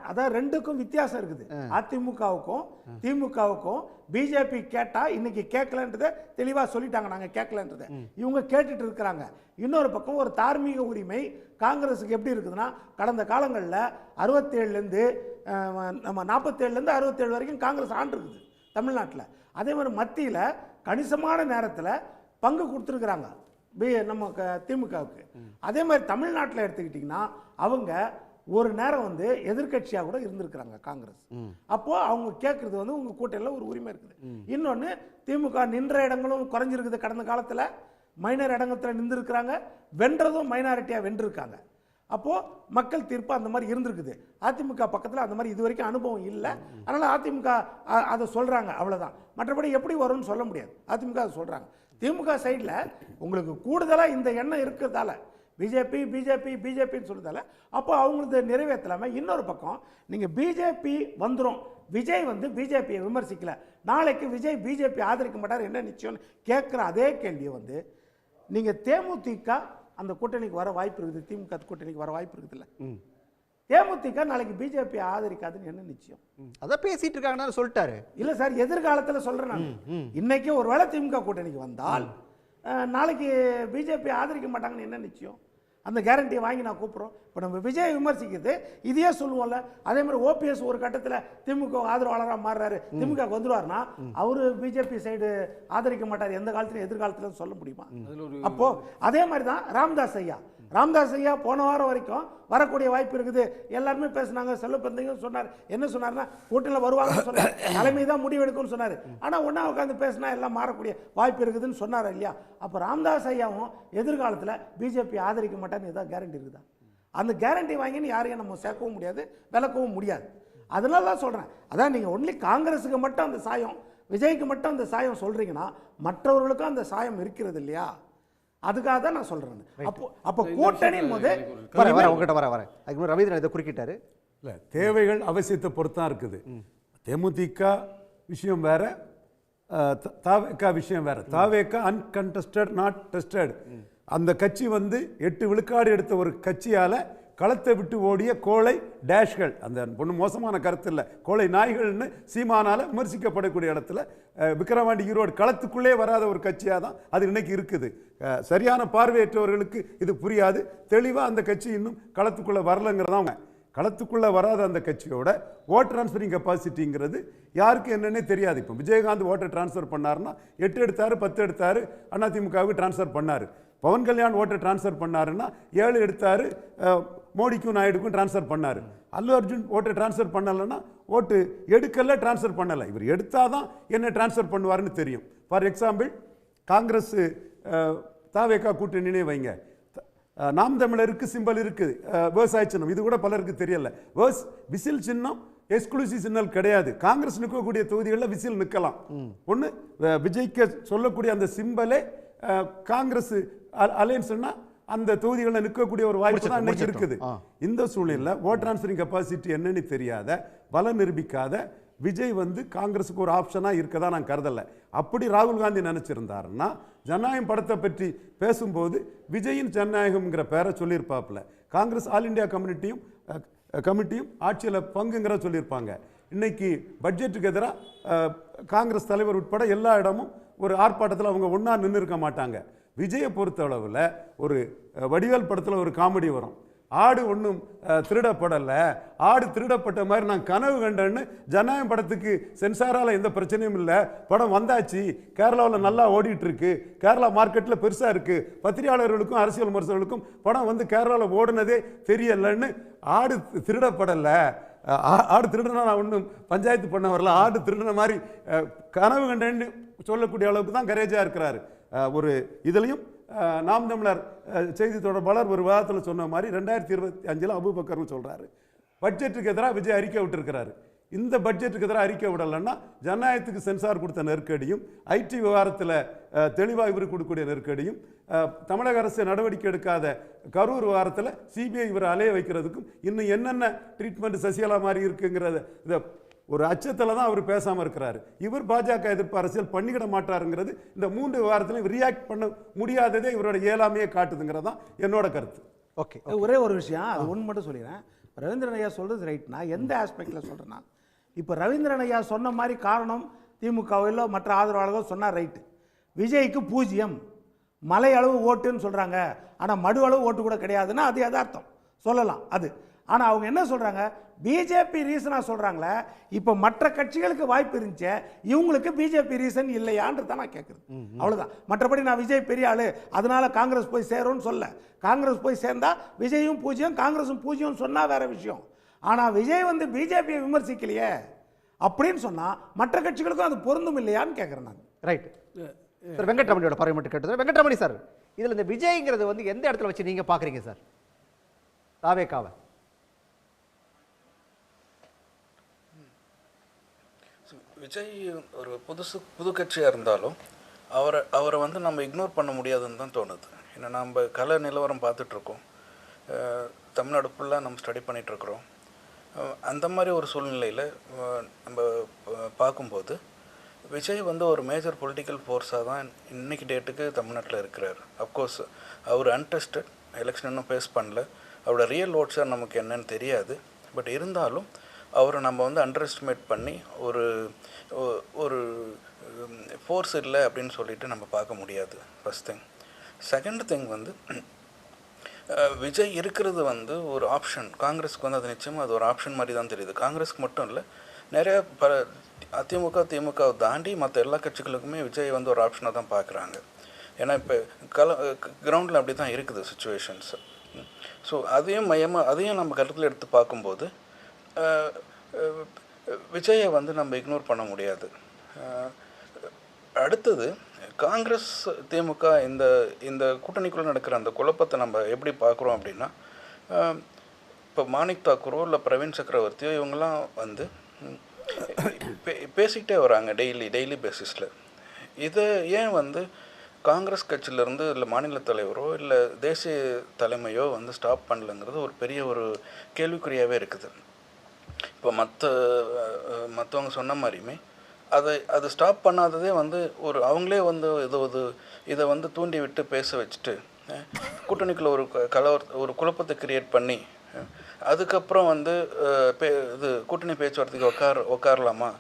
அதான் ரெண்டுக்கும் வித்தியாசம் இருக்குது. அதிமுகவுக்கும் திமுகவுக்கும் பிஜேபி கேட்டா இன்னைக்கு கேட்கலன்றதை தெளிவாக சொல்லிட்டாங்க, நாங்கள் கேட்கலன்றதை. இவங்க கேட்டுட்டு இருக்கிறாங்க. இன்னொரு பக்கம் ஒரு தார்மீக உரிமை காங்கிரஸுக்கு எப்படி இருக்குதுன்னா, கடந்த காலங்களில் 67லேருந்து நம்ம 47லேருந்து 67 வரைக்கும் காங்கிரஸ் ஆண்டு இருக்குது தமிழ்நாட்டில். அதே மாதிரி மத்தியில் கணிசமான நேரத்தில் பங்கு கொடுத்துருக்குறாங்க நம்ம திமுகவுக்கு. அதே மாதிரி தமிழ்நாட்டில் எடுத்துக்கிட்டிங்கன்னா அவங்க ஒரு நேரம் வந்து எதிர்கட்சியாக கூட இருந்திருக்கிறாங்க காங்கிரஸ். அப்போ அவங்க கேட்கறது வந்து உங்க கூட்டணியில் ஒரு உரிமை இருக்குது. இன்னொன்று, திமுக நின்ற இடங்களும் குறைஞ்சிருக்குது. கடந்த காலத்தில் மைனர் இடங்கத்தில் நின்றுருக்கிறாங்க, வென்றதும் மைனாரிட்டியாக வென்றிருக்காங்க. அப்போது மக்கள் தீர்ப்பு அந்த மாதிரி இருந்திருக்குது. அதிமுக பக்கத்தில் அந்த மாதிரி இது வரைக்கும் அனுபவம் இல்லை. அதனால் அதிமுக அதை சொல்கிறாங்க, அவ்வளோதான். மற்றபடி எப்படி வரும்னு சொல்ல முடியாது. அதிமுக அதை சொல்கிறாங்க. திமுக சைடில் உங்களுக்கு கூடுதலாக இந்த எண்ணம் இருக்கிறதால பிஜேபின்னு சொல்றதால அப்போ அவங்களுக்கு நிறைவேற்றலாமல். இன்னொரு பக்கம் நீங்கள் பிஜேபி வந்துடும், விஜய் வந்து பிஜேபியை விமர்சிக்கல, நாளைக்கு விஜய் பிஜேபி ஆதரிக்க மாட்டார் என்ன நிச்சயம்னு கேட்குற அதே கேள்வியை வந்து நீங்கள் தேமுதிக அந்த கூட்டணிக்கு வர வாய்ப்பு இருக்குது, திமுக கூட்டணிக்கு வர வாய்ப்பு இருக்குது இல்லை? தேமுதிக நாளைக்கு பிஜேபி ஆதரிக்காதுன்னு என்ன நிச்சயம்? அதான் பேசிட்டு இருக்காங்கன்னு சொல்லிட்டாரு. இல்லை சார், எதிர்காலத்தில் சொல்கிறேன் நான். இன்னைக்கு ஒரு வேளை திமுக கூட்டணிக்கு வந்தால் நாளைக்கு பிஜேபி ஆதரிக்க மாட்டாங்கன்னு என்ன நிச்சயம்? அந்த கேரண்டியை வாங்கி நான் கூப்பிட்றோம். இப்போ நம்ம விஜய் விமர்சிக்கிறது இதையே சொல்லுவோம்ல. அதே மாதிரி ஓபிஎஸ் ஒரு கட்டத்தில் திமுக ஆதரவாளராக மாறுறாரு, திமுக வந்துருவார்னா அவரு பிஜேபி சைடு ஆதரிக்க மாட்டார் எந்த காலத்திலும் எதிர்காலத்தில் சொல்ல முடியுமா? அப்போ அதே மாதிரி தான் ராமதாஸ் ஐயா போன வாரம் வரைக்கும் வரக்கூடிய வாய்ப்பு இருக்குது. எல்லாருமே பேசினாங்க. செல்வப்பந்தையும் சொன்னார். என்ன சொன்னார்னா கூட்டணியில் வருவாங்கன்னு சொன்னார், தலைமை தான் முடிவெடுக்கும்னு சொன்னார். ஆனால் ஒன்றா உட்காந்து பேசினா எல்லாம் மாறக்கூடிய வாய்ப்பு இருக்குதுன்னு சொன்னார் இல்லையா? அப்போ ராமதாஸ் ஐயாவும் எதிர்காலத்தில் பிஜேபி ஆதரிக்க மாட்டான்னு ஏதாவது கேரண்டி இருக்குதா? அந்த கேரண்டி வாங்கின்னு யாரையும் நம்ம சேர்க்கவும் முடியாது, விளக்கவும் முடியாது. அதனால தான் சொல்கிறேன். அதான் நீங்கள் ஒன்லி காங்கிரஸுக்கு மட்டும் அந்த சாயம், விஜய்க்கு மட்டும் அந்த சாயம் சொல்கிறீங்கன்னா மற்றவர்களுக்கும் அந்த சாயம் இருக்கிறது இல்லையா? அதுக்காக தான் நான் சொல்றேன். அப்போ கூட்டணியின் போது உங்ககிட்ட வர அதுக்கு ரவீந்திரன் இதை குறுக்கிட்டாரு. இல்லை, தேவைகள் அவசியத்தை பொறுத்தான் இருக்குது. தேமுதிக விஷயம் வேற, தாவேகா விஷயம் வேற. தாவேகா அன்கண்டஸ்டட் நாட் டெஸ்டட். அந்த கட்சி வந்து 8 விழுக்காடு எடுத்த ஒரு கட்சியால் களத்தை விட்டு ஓடிய கோழை டேஷ்கள், அந்த பொண்ணு மோசமான கருத்து இல்லை, கோழை நாய்கள்னு சீமானால் விமர்சிக்கப்படக்கூடிய இடத்துல விக்கிரவாண்டி ஈரோடு களத்துக்குள்ளே வராத ஒரு கட்சியாக தான் அது இன்னைக்கு இருக்குது. சரியான பார்வையற்றவர்களுக்கு இது புரியாது. தெளிவாக அந்த கட்சி இன்னும் களத்துக்குள்ளே வரலங்கிறதான். களத்துக்குள்ளே வராத அந்த கட்சியோட ஓட் டிரான்ஸ்ஃபரிங் கெப்பாசிட்டிங்கிறது யாருக்கு என்னன்னே தெரியாது. இப்போ விஜயகாந்த் ஓட்டை டிரான்ஸ்ஃபர் பண்ணாருன்னா 8 எடுத்தார், 10 எடுத்தார், அதிமுகவுக்கு டிரான்ஸ்ஃபர் பண்ணார். பவன் கல்யாண் ஓட்டை டிரான்ஸ்ஃபர் பண்ணாருன்னா 7 எடுத்தார், மோடிக்கும் நாயுடுக்கும் டிரான்ஸ்ஃபர் பண்ணார். அல்லு அர்ஜுன் ஓட்டை டிரான்ஸ்ஃபர் பண்ணலைன்னா ஓட்டு எடுக்கல, டிரான்ஸ்ஃபர் பண்ணலை. இவர் எடுத்தாதான் என்ன டிரான்ஸ்ஃபர் பண்ணுவார்னு தெரியும். ஃபார் எக்ஸாம்பிள், காங்கிரஸ் தாவேகா கூட்டணினே வைங்க, நாம் தமிழருக்கு சிம்பல் இருக்குது, விவசாய சின்னம், இது கூட பலருக்கு தெரியல. விசில் சின்னம் எக்ஸ்க்ளூசிவ் சின்னல் கிடையாது. காங்கிரஸ் நிற்கக்கூடிய தொகுதிகளில் விசில் நிற்கலாம். ஒன்று விஜய்க்கு சொல்லக்கூடிய அந்த சிம்பலே காங்கிரஸ் அலையன்ஸ்னா அந்த தொகுதிகளில் நிற்கக்கூடிய ஒரு வாய்ப்பு தான் இன்னைக்கு இருக்குது. இந்த சூழ்நிலையில் ஓட் டிரான்ஸ்ஃபரிங் கெப்பாசிட்டி என்னன்னு தெரியாத, பலம் நிரூபிக்காத விஜய் வந்து காங்கிரஸுக்கு ஒரு ஆப்ஷனாக இருக்கதான் நான் கருதலை. அப்படி ராகுல் காந்தி நினச்சிருந்தாருன்னா ஜனநாயகம் படத்தை பற்றி பேசும்போது விஜயின் ஜனநாயகம்ங்கிற பேரை சொல்லியிருப்பாப்புல. காங்கிரஸ் ஆல் இண்டியா கமிட்டியும் ஆட்சியில் பங்குங்கிற சொல்லியிருப்பாங்க. இன்னைக்கு பட்ஜெட்டுக்கு எதிராக காங்கிரஸ் தலைவர் உட்பட எல்லா இடமும் ஒரு ஆர்ப்பாட்டத்தில் அவங்க ஒன்றா நின்று இருக்க மாட்டாங்க. விஜயை பொறுத்த அளவில் ஒரு வடிவேல் படத்தில் ஒரு காமெடி வரும், ஆடு ஒன்றும் திருடப்படலை, ஆடு திருடப்பட்ட மாதிரி நான் கனவு கண்டேன்னு. ஜனநாயகம் படத்துக்கு சென்சாரால் எந்த பிரச்சனையும் இல்லை, படம் வந்தாச்சு, கேரளாவில் நல்லா ஓடிட்டு இருக்கு, கேரளா மார்க்கெட்டில் பெருசாக இருக்குது, பத்திரிகையாளர்களுக்கும் அரசியல் விமர்சகர்களுக்கும் படம் வந்து கேரளாவில் ஓடுனதே தெரியலன்னு. ஆடு திருடப்படலை, ஆடு திருடனா நான் ஒன்றும் பஞ்சாயத்து பண்ண வரல, ஆடு திருடின மாதிரி கனவு கண்டேன்னு சொல்லக்கூடிய அளவுக்கு தான் கரேஜாக இருக்கிறாரு. ஒரு இதுலையும் நாம் தமிழர் செய்தி தொடர்பாளர் ஒரு விவாதத்தில் சொன்ன மாதிரி 2025 அபூபக்கர்னு சொல்கிறாரு. பட்ஜெட்டுக்கு எதிராக விஜய் அறிக்கை விட்டுருக்கிறாரு. இந்த பட்ஜெட்டுக்கு எதிராக அறிக்கை விடலைன்னா ஜனநாயகத்துக்கு சென்சார் கொடுத்த நெருக்கடியும், ஐடி விவகாரத்தில் தெளிவாக இவர் கொடுக்கக்கூடிய நெருக்கடியும், தமிழக அரசு நடவடிக்கை எடுக்காத கரூர் விவகாரத்தில் சிபிஐ இவரை அலைய வைக்கிறதுக்கும் இன்னும் என்னென்ன ட்ரீட்மெண்ட் சசிகலா மாதிரி இருக்குங்கிறத இதை ஒரு அச்சத்தில் தான் அவர் பேசாமல் இருக்கிறாரு. இவர் பாஜக எதிர்ப்பு அரசியல் பண்ணிக்கிட மாட்டாருங்கிறது இந்த 3 விவகாரத்திலையும் ரியாக்ட் பண்ண முடியாததே இவரோட இயலாமையை காட்டுதுங்கிறது தான் என்னோட கருத்து. ஓகே, ஒரே ஒரு விஷயம், அது ஒன்று மட்டும் சொல்லிடுறேன். ரவீந்திரன் ஐயா சொல்கிறது ரைட்னா எந்த ஆஸ்பெக்டில் சொல்கிறேன்னா, இப்போ ரவீந்திரன் ஐயா சொன்ன மாதிரி காரணம் திமுகவிலோ மற்ற ஆதரவாளர்களோ சொன்னால் ரைட்டு. விஜய்க்கு 0 மலை அளவு ஓட்டுன்னு சொல்கிறாங்க, ஆனால் மடு அளவு ஓட்டு கூட கிடையாதுன்னா அது யதார்த்தம் சொல்லலாம் அது. ஆனால் அவங்க என்ன சொல்கிறாங்க, பிஜேபி ரீசனாக சொல்கிறாங்களே, இப்போ மற்ற கட்சிகளுக்கு வாய்ப்பு இருந்துச்சு, இவங்களுக்கு பிஜேபி ரீசன் இல்லையான்றது தான் நான் கேட்குறேன். அவ்வளோதான். மற்றபடி நான் விஜய் பெரிய ஆளு அதனால காங்கிரஸ் போய் சேரும்னு சொல்ல. காங்கிரஸ் போய் சேர்ந்தா விஜயும் 0 காங்கிரஸும் 0 சொன்னால் வேற விஷயம். ஆனால் விஜய் வந்து பிஜேபியை விமர்சிக்கலையே அப்படின்னு சொன்னால் மற்ற கட்சிகளுக்கும் அது பொருந்தும் இல்லையான்னு கேட்குறேன் நான். Right sir. வெங்கட்ரமணியோட பார்வை மட்டும் கேட்டது. வெங்கட்ரமணி சார், இதில் இந்த விஜய்ங்கிறது வந்து எந்த இடத்துல வச்சு நீங்கள் பார்க்குறீங்க சார் தாவேக்காவை? விஜய் ஒரு புது கட்சியாக இருந்தாலும் அவரை வந்து நம்ம இக்னோர் பண்ண முடியாதுன்னு தான் தோணுது. ஏன்னா நம்ம கலை நிலவரம் பார்த்துட்ருக்கோம், தமிழ்நாடு ஃபுல்லாக நம்ம ஸ்டடி பண்ணிகிட்ருக்குறோம். அந்த மாதிரி ஒரு சூழ்நிலையில் நம்ம பார்க்கும்போது விஜய் வந்து ஒரு மேஜர் பொலிட்டிக்கல் ஃபோர்ஸாக தான் இன்றைக்கி டேட்டுக்கு தமிழ்நாட்டில் இருக்கிறார். அஃப்கோர்ஸ் அவர் அன்டெஸ்டட், எலெக்ஷன் இன்னும் ஃபேஸ் பண்ணல, அவரோட ரியல் ஓட்ஸாக நமக்கு என்னன்னு தெரியாது. பட் இருந்தாலும் அவரை நம்ம வந்து அண்டர் எஸ்டிமேட் பண்ணி ஒரு ஃபோர்ஸ் இல்லை அப்படின்னு சொல்லிட்டு நம்ம பார்க்க முடியாது. First thing. செகண்ட் திங் வந்து விஜய் இருக்கிறது வந்து ஒரு ஆப்ஷன். காங்கிரஸுக்கு வந்து அது நிச்சயமாக அது ஒரு ஆப்ஷன் மாதிரி தான் தெரியுது. காங்கிரஸுக்கு மட்டும் இல்லை, நிறைய அதிமுக திமுகவை தாண்டி மற்ற எல்லா கட்சிகளுக்குமே விஜய் வந்து ஒரு ஆப்ஷனாக தான் பார்க்குறாங்க. ஏன்னா இப்போ கிரவுண்டில் அப்படி தான் இருக்குது சுச்சுவேஷன்ஸ். ஸோ அதையும் நம்ம கருத்தில் எடுத்து பார்க்கும்போது விஜயை வந்து நம்ம இக்னோர் பண்ண முடியாது. அடுத்தது காங்கிரஸ் திமுக இந்த கூட்டணிக்குள்ளே நடக்கிற அந்த குழப்பத்தை நம்ம எப்படி பார்க்குறோம் அப்படின்னா, இப்போ மாணிக் தாக்கூரோ இல்லை பிரவீன் சக்கரவர்த்தியோ இவங்கெல்லாம் வந்து பேசிக்கிட்டே வராங்க டெய்லி பேசிஸில். இதை ஏன் வந்து காங்கிரஸ் கட்சியிலேருந்து இல்லை மாநில தலைவரோ இல்லை தேசிய தலைமையோ வந்து ஸ்டாப் பண்ணலங்கிறது ஒரு பெரிய ஒரு கேள்விக்குறியாகவே இருக்குது. இப்போ மற்றவங்க சொன்ன மாதிரியுமே அது ஸ்டாப் பண்ணாததே வந்து அவங்களே வந்து இதை வந்து தூண்டி விட்டு பேச வச்சுட்டு கூட்டணிக்குள்ள ஒரு குழப்பத்தை கிரியேட் பண்ணி அதுக்கப்புறம் வந்து இது கூட்டணி பேச்சுவார்த்தைக்கு உட்காரலாமா,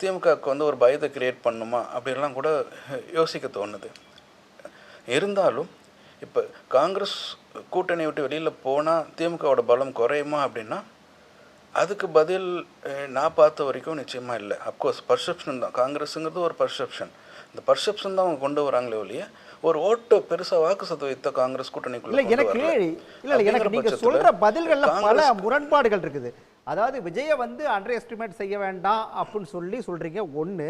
திமுகவுக்கு வந்து ஒரு பயத்தை கிரியேட் பண்ணுமா அப்படின்லாம் கூட யோசிக்க தோணுது. இருந்தாலும் இப்போ காங்கிரஸ் கூட்டணி விட்டு வெளியில் போனால் திமுகவோட பலம் குறையுமா அப்படின்னா அதுக்கு பதில் நான் பார்த்த வரைக்கும் நிச்சயமாக இல்லை. அப்கோர்ஸ் பர்செப்ஷன் தான், காங்கிரஸுங்கிறது ஒரு பர்செப்ஷன். இந்த பர்செப்ஷன் தான் அவங்க கொண்டு வராங்களே ஒழிய ஒரு ஓட்டு பெருசாக வாக்கு சதவீதத்தை காங்கிரஸ் கூட்டணிக்குள்ள எனக்கு நீங்க சொல்ற பதில்கள்ல பல முரண்பாடுகள் இருக்குது. அதாவது விஜயை வந்து அண்டர் எஸ்டிமேட் செய்ய வேண்டாம் அப்படின்னு சொல்றீங்க ஒன்று.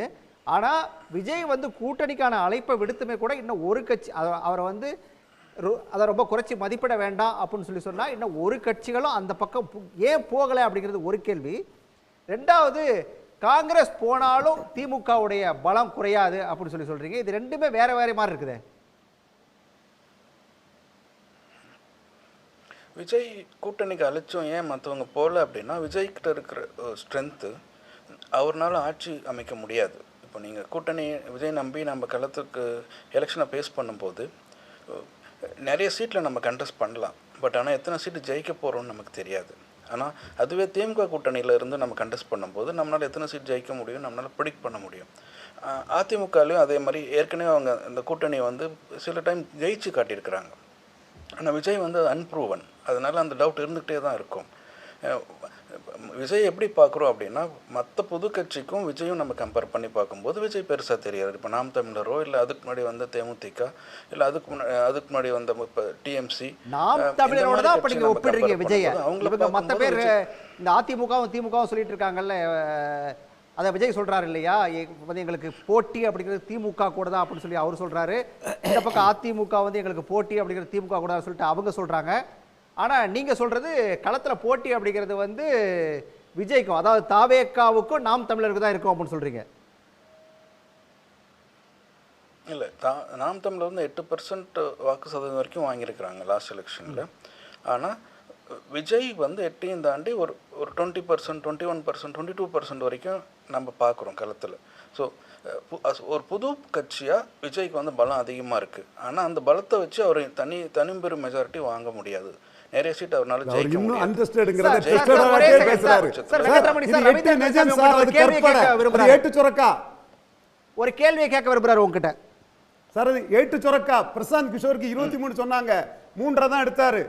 ஆனால் விஜய் வந்து கூட்டணிக்கான அழைப்பை விடுத்துமே கூட இன்னும் ஒரு கட்சி அவரை வந்து அதை ரொம்ப குறைச்சி மதிப்பிட வேண்டாம் அப்படின்னு சொன்னால் இன்னும் ஒரு கட்சிகளும் அந்த பக்கம் ஏன் போகலை அப்படிங்கிறது ஒரு கேள்வி. ரெண்டாவது, காங்கிரஸ் போனாலும் திமுகவுடைய பலம் குறையாது அப்படின்னு சொல்றீங்க. இது ரெண்டுமே வேற வேற மாதிரி இருக்குது. விஜய் கூட்டணிக்கு அழைச்சோம் ஏன் மற்றவங்க போகல அப்படின்னா, விஜய்கிட்ட இருக்கிற ஸ்ட்ரென்த்து அவர்னால ஆட்சி அமைக்க முடியாது. இப்போ நீங்கள் கூட்டணி விஜய் நம்பி நம்ம களத்துக்கு எலெக்ஷனை பேஸ் பண்ணும்போது நிறைய சீட்டில் நம்ம கண்டெஸ்ட் பண்ணலாம். பட் ஆனால் எத்தனை சீட்டு ஜெயிக்க போகிறோம்னு நமக்கு தெரியாது. ஆனால் அதுவே திமுக கூட்டணியில் இருந்து நம்ம கண்டெஸ்ட் பண்ணும்போது நம்மளால் எத்தனை சீட் ஜெயிக்க முடியும், நம்மளால் ப்ரிடிக்ட் பண்ண முடியும். அதிமுகலையும் அதே மாதிரி ஏற்கனவே அவங்க இந்த கூட்டணியை வந்து சில டைம் ஜெயிச்சு காட்டியிருக்கிறாங்க. ஆனால் விஜய் வந்து அன்ப்ரூவன், அதனால் அந்த டவுட் இருந்துகிட்டே தான் இருக்கும். விஜய் எப்படி பார்க்குறோம் அப்படின்னா, மற்ற புது கட்சிக்கும் விஜயும் நம்ம கம்பேர் பண்ணி பார்க்கும்போது விஜய் பெருசாக தெரியாது. இப்போ நாம் தமிழரோ இல்லை அதுக்கு முன்னாடி வந்த தேமுதிக இல்லை அதுக்கு முன்னாடி வந்த இப்போ டிஎம்சி, நாம் தமிழரோட தான் அப்படி நீங்கள் ஒப்பிடுறீங்க விஜயை. அவங்களுக்கு மற்ற பேர் இந்த அதிமுகவும் திமுகவும் சொல்லிட்டு இருக்காங்கல்ல, அதை விஜய் சொல்றாரு இல்லையா, வந்து எங்களுக்கு போட்டி அப்படிங்கிறது திமுக கூட தான் அப்படின்னு சொல்லி அவர் சொல்றாரு. இந்த பக்கம் அதிமுக வந்து எங்களுக்கு போட்டி அப்படிங்கிறது திமுக கூட சொல்லிட்டு அவங்க சொல்றாங்க. ஆனால் நீங்கள் சொல்கிறது களத்தில் போட்டி அப்படிங்கிறது வந்து விஜய்க்கும், அதாவது தாவேக்காவுக்கும் நாம் தமிழருக்கு தான் இருக்கும் அப்படின்னு சொல்கிறீங்க. இல்லை, நாம் தமிழர் வந்து 8% வாக்கு சதவீதம் வரைக்கும் வாங்கியிருக்கிறாங்க லாஸ்ட் எலெக்ஷனில். ஆனால் விஜய் வந்து 8ஐயும் தாண்டி ஒரு 20%, 21%, 22% வரைக்கும் நம்ம பார்க்குறோம் களத்தில். ஸோ ஒரு புது கட்சியாக விஜய்க்கு வந்து பலம் அதிகமாக இருக்குது. ஆனால் அந்த பலத்தை வச்சு அவர் தனிப்பெரும் மெஜாரிட்டி வாங்க முடியாது. நிறைய சீட் அவரால் ஜெயிக்க ஒரு கேள்வியை கேட்க விரும்புறாரு உங்ககிட்ட. சார், அது 8 சொரக்கா. பிரசாந்த் கிஷோருக்கு 23 சொன்னாங்க, 3 தான் எடுத்தாரு.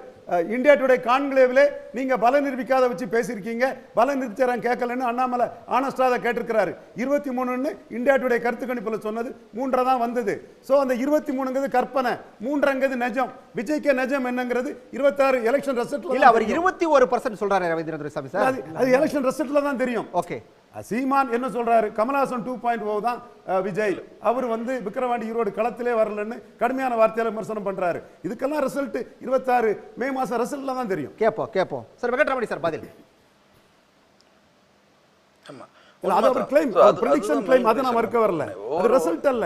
இந்தியா டுடே கான்க்ளேவ்ல நீங்க பல நிரூபிக்காத வச்சு பேசியிருக்கீங்க, பல நிரூபிச்சாரன் கேட்கலன்னு அண்ணாமலை ஆனஸ்டா அதை கேட்டிருக்கிறாரு. 23ன்னு இந்தியா டுடே கருத்து கணிப்புல சொன்னது 3 தான் வந்தது. ஸோ அந்த 23ங்கிறது கற்பனை, 3ங்கிறது நிஜம். விஜய்க்கு நிஜம் என்னங்கிறது 26 எலெக்ஷன் ரிசல்ட்ல இல்ல, அவர் 21% சொல்றாரு ரவீந்திர துரைசாமி சார். அது எலெக்ஷன் ரிசல்ட்ல தான் தெரியும். ஓகே, சீமான் என்ன சொல்றாரு, கமலஹாசன் 2.0 தான் விஜய், அவர் வந்து விக்கிரவாண்டி ஈரோடு களத்திலே வரலன்னு கடுமையான வார்த்தையில விமர்சனம் பண்றாரு. இதுக்கெல்லாம் ரிசல்ட் 26 மே மாசம் ரிசல்ட்ல தான் தெரியும். கேப்போம் சார். வெங்கட்ரமணி சார் பதில். ஆமா, அது அவர் கிளைம், பிரெடிக்ஷன் கிளைம், அது நான் மறுக்க வரல. அது ரிசல்ட் அல்ல,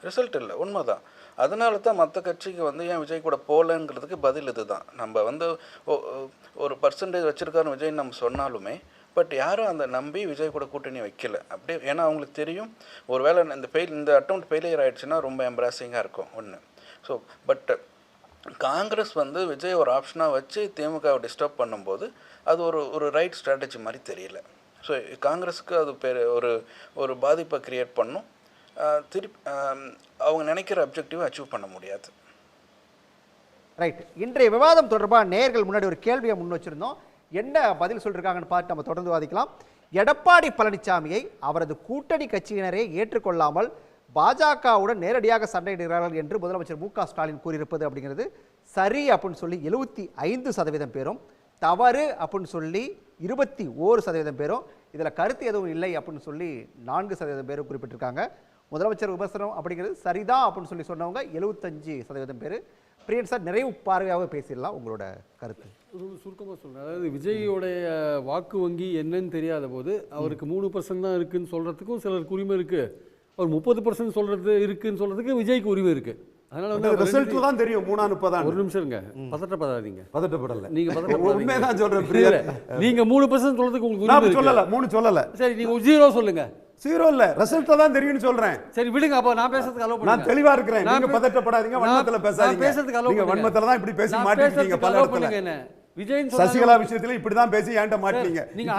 ரிசல்ட் இல்லை, உண்மைதான். அதனால தான் மற்ற கட்சிக்கு வந்து ஏன் விஜய் கூட போகலங்கிறதுக்கு பதில் இதுதான். நம்ம வந்து ஒரு பர்சன்டேஜ் வச்சுருக்காருன்னு விஜய் நம்ம சொன்னாலுமே, பட் யாரும் அந்த நம்பி விஜய் கூட கூட்டணி வைக்கல. அப்படியே ஏன்னா அவங்களுக்கு தெரியும், ஒரு வேளை இந்த அட்டெம்ப்ட் ஃபெயிலியர் ஆகிடுச்சுன்னா ரொம்ப எம்ப்ராசிங்காக இருக்கும் ஒன்று. ஸோ பட் காங்கிரஸ் வந்து விஜய் ஒரு ஆப்ஷனாக வச்சு திமுகவை டிஸ்டர்ப் பண்ணும்போது அது ஒரு ரைட் ஸ்ட்ராட்டஜி மாதிரி தெரியல. ஸோ காங்கிரஸுக்கு அது ஒரு பாதிப்பை க்ரியேட் பண்ணும். அவங்க நினைக்கிற அப்ஜெக்டிவை அச்சீவ் பண்ண முடியாது. ரைட். இன்றைய விவாதம் தொடர்பாக நேயர்கள் முன்னாடி ஒரு கேள்வியை முன் வச்சிருந்தோம். என்ன பதில் சொல்லியிருக்காங்கன்னு பார்த்து நம்ம தொடர்ந்து வாதிக்கலாம். எடப்பாடி பழனிசாமியை அவரது கூட்டணி கட்சியினரே ஏற்றுக்கொள்ளாமல் பாஜகவுடன் நேரடியாக சண்டையிடுகிறார்கள் என்று முதலமைச்சர் மு க ஸ்டாலின் கூறியிருப்பது அப்படிங்கிறது சரி அப்படின்னு சொல்லி 75% பேரும், தவறு அப்படின்னு சொல்லி 21% பேரும், இதில் கருத்து எதுவும் இல்லை அப்படின்னு சொல்லி 4% பேரும் குறிப்பிட்டிருக்காங்க. முதலமைச்சர் விமர்சனம் அப்படிங்கிறது சரிதான் அப்படின்னு சொல்லி சொன்னவங்க 75% பேர். பிரியன் சார், நிறைவு பார்வையாக பேசிடலாம், உங்களோட கருத்து. சுருக்கமாக சொல்கிறேன். அதாவது விஜயோடைய வாக்கு வங்கி என்னன்னு தெரியாத போது அவருக்கு 3% தான் இருக்குன்னு சொல்கிறதுக்கும் சிலருக்கு உரிமை இருக்குது. அவர் 30% சொல்கிறது இருக்குன்னு சொல்கிறதுக்கு விஜய்க்கு உரிமை இருக்குது. அதனால வந்து ரிசல்ட் தான் தெரியும். 3-30. ஒரு நிமிஷம் இருங்க, பதட்டப்படாதீங்க. பதட்டப்படல, நீங்க பதட்டப்படாதீங்க. உண்மைதான் சொல்றேன். நீங்க 3% சொல்றதுக்கு உங்களுக்கு நான் சொல்லல, 3 சொல்லல. சரி, நீங்க 0 சொல்லுங்க. 0 இல்ல, ரிசல்ட் தான் தெரியும்னு சொல்றேன். சரி விடுங்க, அப்ப நான் பேசுறதுக்கு அலோ பண்ணுங்க. நான் தெளிவா இருக்கேன். நீங்க பதட்டப்படாதீங்க, வன்மத்துல பேசாதீங்க. நான் பேசுறதுக்கு அலோ பண்ணுங்க. நீங்க வன்மத்துல தான் இப்படி பேசி மாட்டீங்க பல இடத்துல. விஜய் சசிகலா விஷயத்துல இப்படி தான் பேசி ஏன்ட்ட மாட்டீங்க. நீங்க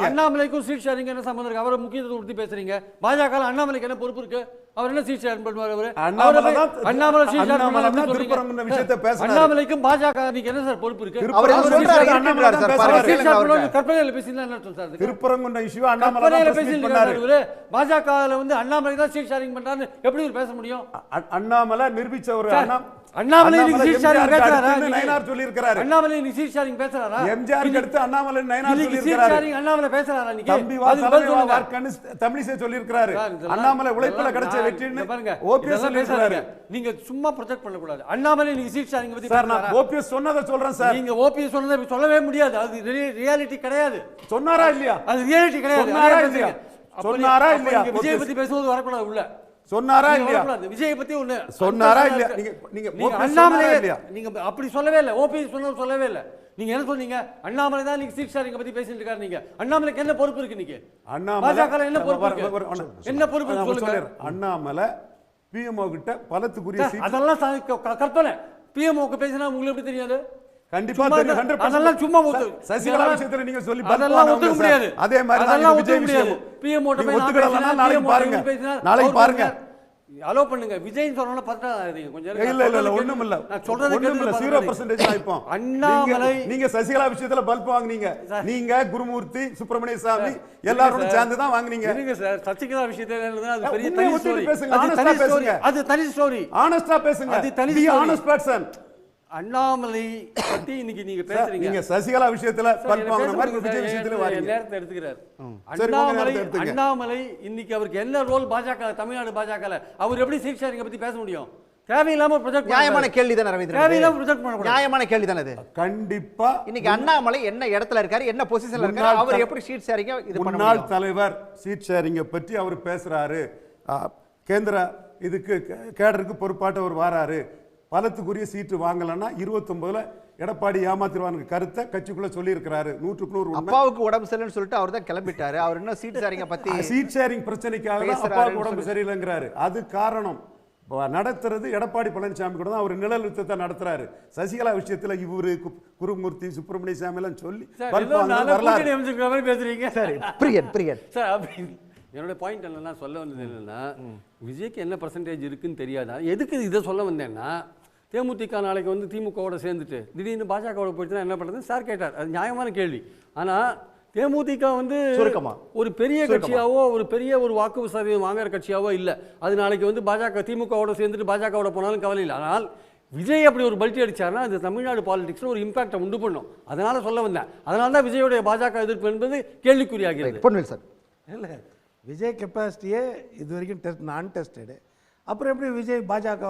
அண்ணாமலைக்கும் சீட் ஷேரிங் என்ன சம்பந்தம் இருக்கு? அவரை முக்கியத்துவம் கொடுத்து பேசுறீங்க. பாஜக அண்ணாமலைக்கு என்ன பொறுப்பு இருக்கு? அவர் என்ன சீட் ஷேர் பண்ணுவார்? அண்ணாமலை சீட் ஷேர் பண்ணலாம் திருப்பரங்குன்ற விஷயத்தை பேசுறாரு. அண்ணாமலைக்கும் பாஜக நீங்க என்ன சார் பொறுப்பு இருக்கு? அவர் சொல்றாரு அண்ணாமலை தான் பேசுறாரு. கற்பனையில பேசினா என்ன அர்த்தம் சார்? திருப்பரங்குன்ற இஷ்யூ அண்ணாமலை தான் பேசினாரு. பாஜகல வந்து அண்ணாமலை தான் சீட் ஷேரிங் பண்றாரு எப்படி பேச முடியும்? அண்ணாமலை நிரூபிச்ச ஒரு அண்ணாமலை சீட் ஷேரிங் பேசுறாரா? நயனார் சொல்லி இருக்காரு. அண்ணாமலை சீட் ஷேரிங் பேசுறாரா? எம்ஜிஆர் அடுத்து அண்ணாமலை நயனார் சொல்லி இருக்காரு. சீட் ஷேரிங் அண்ணாமலை பேசுறாரா? நீங்க தம்பி வா தலைவா வார்க்கன்னு தமிழிசை சொல்லி இருக்காரு. அண்ணாமலை உழைப்புல கிடைச்ச வெற்றின்னு பாருங்க ஓபிஎஸ் இதெல்லாம் பேசாதீங்க. நீங்க சும்மா ப்ரொஜெக்ட் பண்ண கூடாது. அண்ணாமலை நீங்க சீட் ஷேரிங் பத்தி சார் நான் ஓபிஎஸ் சொன்னதை சொல்றேன் சார். நீங்க ஓபிஎஸ் சொன்னதை சொல்லவே முடியாது. அது ரியாலிட்டி கிடையாது. சொன்னாரா இல்லையா? அது ரியாலிட்டி கிடையாது. சொன்னாரா இல்லையா? சொன்னாரா இல்லையா? விஜய் பத்தி பேசும்போது வரக்கூடாது உள்ள. சொன்னாரா இல்லையா? விஜய் பத்தி ஒண்ணு சொன்னாரா இல்லையா? நீங்க அண்ணாமலை நீங்க அப்படி சொல்லவே இல்லை. ஓபிஎஸ் சொன்னது சொல்லவே இல்லை. நீங்க என்ன சொன்னீங்க? அண்ணாமலை தான் நீங்க சீட் ஷேரிங் பத்தி பேசிட்டு இருக்காரு. நீங்க அண்ணாமலைக்கு என்ன பொறுப்பு இருக்கு? நீங்க பாஜக என்ன பொறுப்பு இருக்கு? என்ன பொறுப்பு சொல்லுங்க. அண்ணாமலை பிஎம்ஓ கிட்ட பலத்துக்குரிய சீட் அதெல்லாம் கற்பனை. பிஎம்ஓக்கு பேசினா உங்களுக்கு எப்படி தெரியாது? கண்டிப்பா தெரியும். 100% அதெல்லாம் சும்மா சசிகலா விஷயத்துல நீங்க சொல்லி அதெல்லாம் ஒத்துக்க முடியாது. அதே மாதிரி அதெல்லாம் விஜய் ஒத்துக்க முடியாது. விஷயம் பிஎம்ஓ ஒத்துக்கலாம். நாளைக்கு பாருங்க, நாளைக்கு பாருங்க. அலோ பண்ணுங்க. விஜய் சொன்னா பதறாதீங்க கொஞ்சம். இல்ல ஒண்ணும் இல்ல. நான் சொல்றது ஒண்ணும் இல்ல. 0% ஆயிப்போம். அண்ணாமலை நீங்க சசிகலா விஷயத்துல பல்ப் வாங்குனீங்க. நீங்க குருமூர்த்தி, சுப்பிரமணிய சாமி எல்லாரும் சேர்ந்து தான் வாங்குனீங்க. இருங்க சார். சசிகலா விஷயத்துல அது பெரிய தனி ஸ்டோரி. பேசுங்க. ஆனஸ்டா பேசுங்க. அது தனி ஸ்டோரி. ஆனஸ்டா பேசுங்க. அது தனி ஸ்டோரி. Honest person. அண்ணாமலை பத்தி இன்னைக்கு நீங்க பேசுறீங்க. நீங்க சசிகலா விஷயத்துல பல்ப் வாங்குன மாதிரி விஜய் விஷயத்துல வாரீங்க. நேரத்தை எடுத்துக்கிறார். அண்ணாமலை இன்னைக்கு அவருக்கு என்ன ரோல் பாஜக தமிழ்நாடு பாஜகல அவர் எப்படி சீட் ஷேரிங் பத்தி பேச முடியும்? தேவையில்லாம ப்ரொஜெக்ட் நியாயமான கேள்வி தானே ரவீந்திரன்? தேவையில்லாம ப்ரொஜெக்ட் பண்ண கூடாது. நியாயமான கேள்வி தானே இது? கண்டிப்பா. இன்னைக்கு அண்ணாமலை என்ன இடத்துல இருக்காரு, என்ன பொசிஷன்ல இருக்காரு, அவர் எப்படி சீட் ஷேரிங் இது பண்ண முன்னாள் முடியும்? தலைவர் சீட் ஷேரிங் பற்றி அவர் பேசுறாரு. கேந்திர இதுக்கு கேடருக்கு பொறுப்பாட்ட அவர் வாராரு. பலத்துக்குரிய சீட்டு வாங்கலன்னா 29ல எடப்பாடி ஏமாத்திடுவாங்க கருத்தை கட்சிக்குள்ள சொல்லி இருக்கிறாரு. 100% அப்பாவுக்கு உடம்பு சரியில்லைன்னு சொல்லிட்டு அவர் தான் கிளம்பிட்டாரு. அவர் இன்னும் சீட் ஷேரிங் பத்தி சீட் ஷேரிங் பிரச்சனைக்காக அப்பாவுக்கு உடம்பு சரியில்லைங்கிறாரு. அது காரணம் நடத்துறது எடப்பாடி பழனிசாமி கூட தான். அவர் நிழல் யுத்தத்தை நடத்துறாரு. சசிகலா விஷயத்துல இவரு குருமூர்த்தி, சுப்பிரமணிய சாமி எல்லாம் சொல்லி பேசுறீங்க. சரி பிரியன் சார் என்னோட பாயிண்ட் என்னன்னா சொல்ல வந்தது என்னன்னா விஜய்க்கு என்ன பர்சன்டேஜ் இருக்குன்னு தெரியாதா? எதுக்கு இதை சொல்ல வந்தேன்னா தேமுதிக நாளைக்கு வந்து திமுகவோட சேர்ந்துட்டு திடீர்னு பாஜகவோட போயிட்டுனா என்ன பண்ணுறது சார் கேட்டார். அது நியாயமான கேள்வி. ஆனால் தேமுதிக வந்து ஒரு பெரிய கட்சியாவோ ஒரு பெரிய ஒரு வாக்கு சதவீதம் வாங்குற கட்சியாவோ இல்லை. அது நாளைக்கு வந்து பாஜக திமுகவோட சேர்ந்துட்டு பாஜகவோட போனாலும் கவலை இல்லை. ஆனால் விஜய் அப்படி ஒரு பல்ட்டி அடிச்சாருன்னா அது தமிழ்நாடு பாலிடிக்ஸில் ஒரு இம்பாக்டை உண்டு பண்ணும். அதனால சொல்ல வந்தேன். அதனால தான் விஜயோடைய பாஜக எதிர்ப்பு என்பது கேள்விக்குறியாகிறது. சார் இல்லை விஜய் கெப்பாசிட்டியே இது வரைக்கும் நான் டெஸ்டடு. அப்புறம் எப்படி விஜய் பாஜக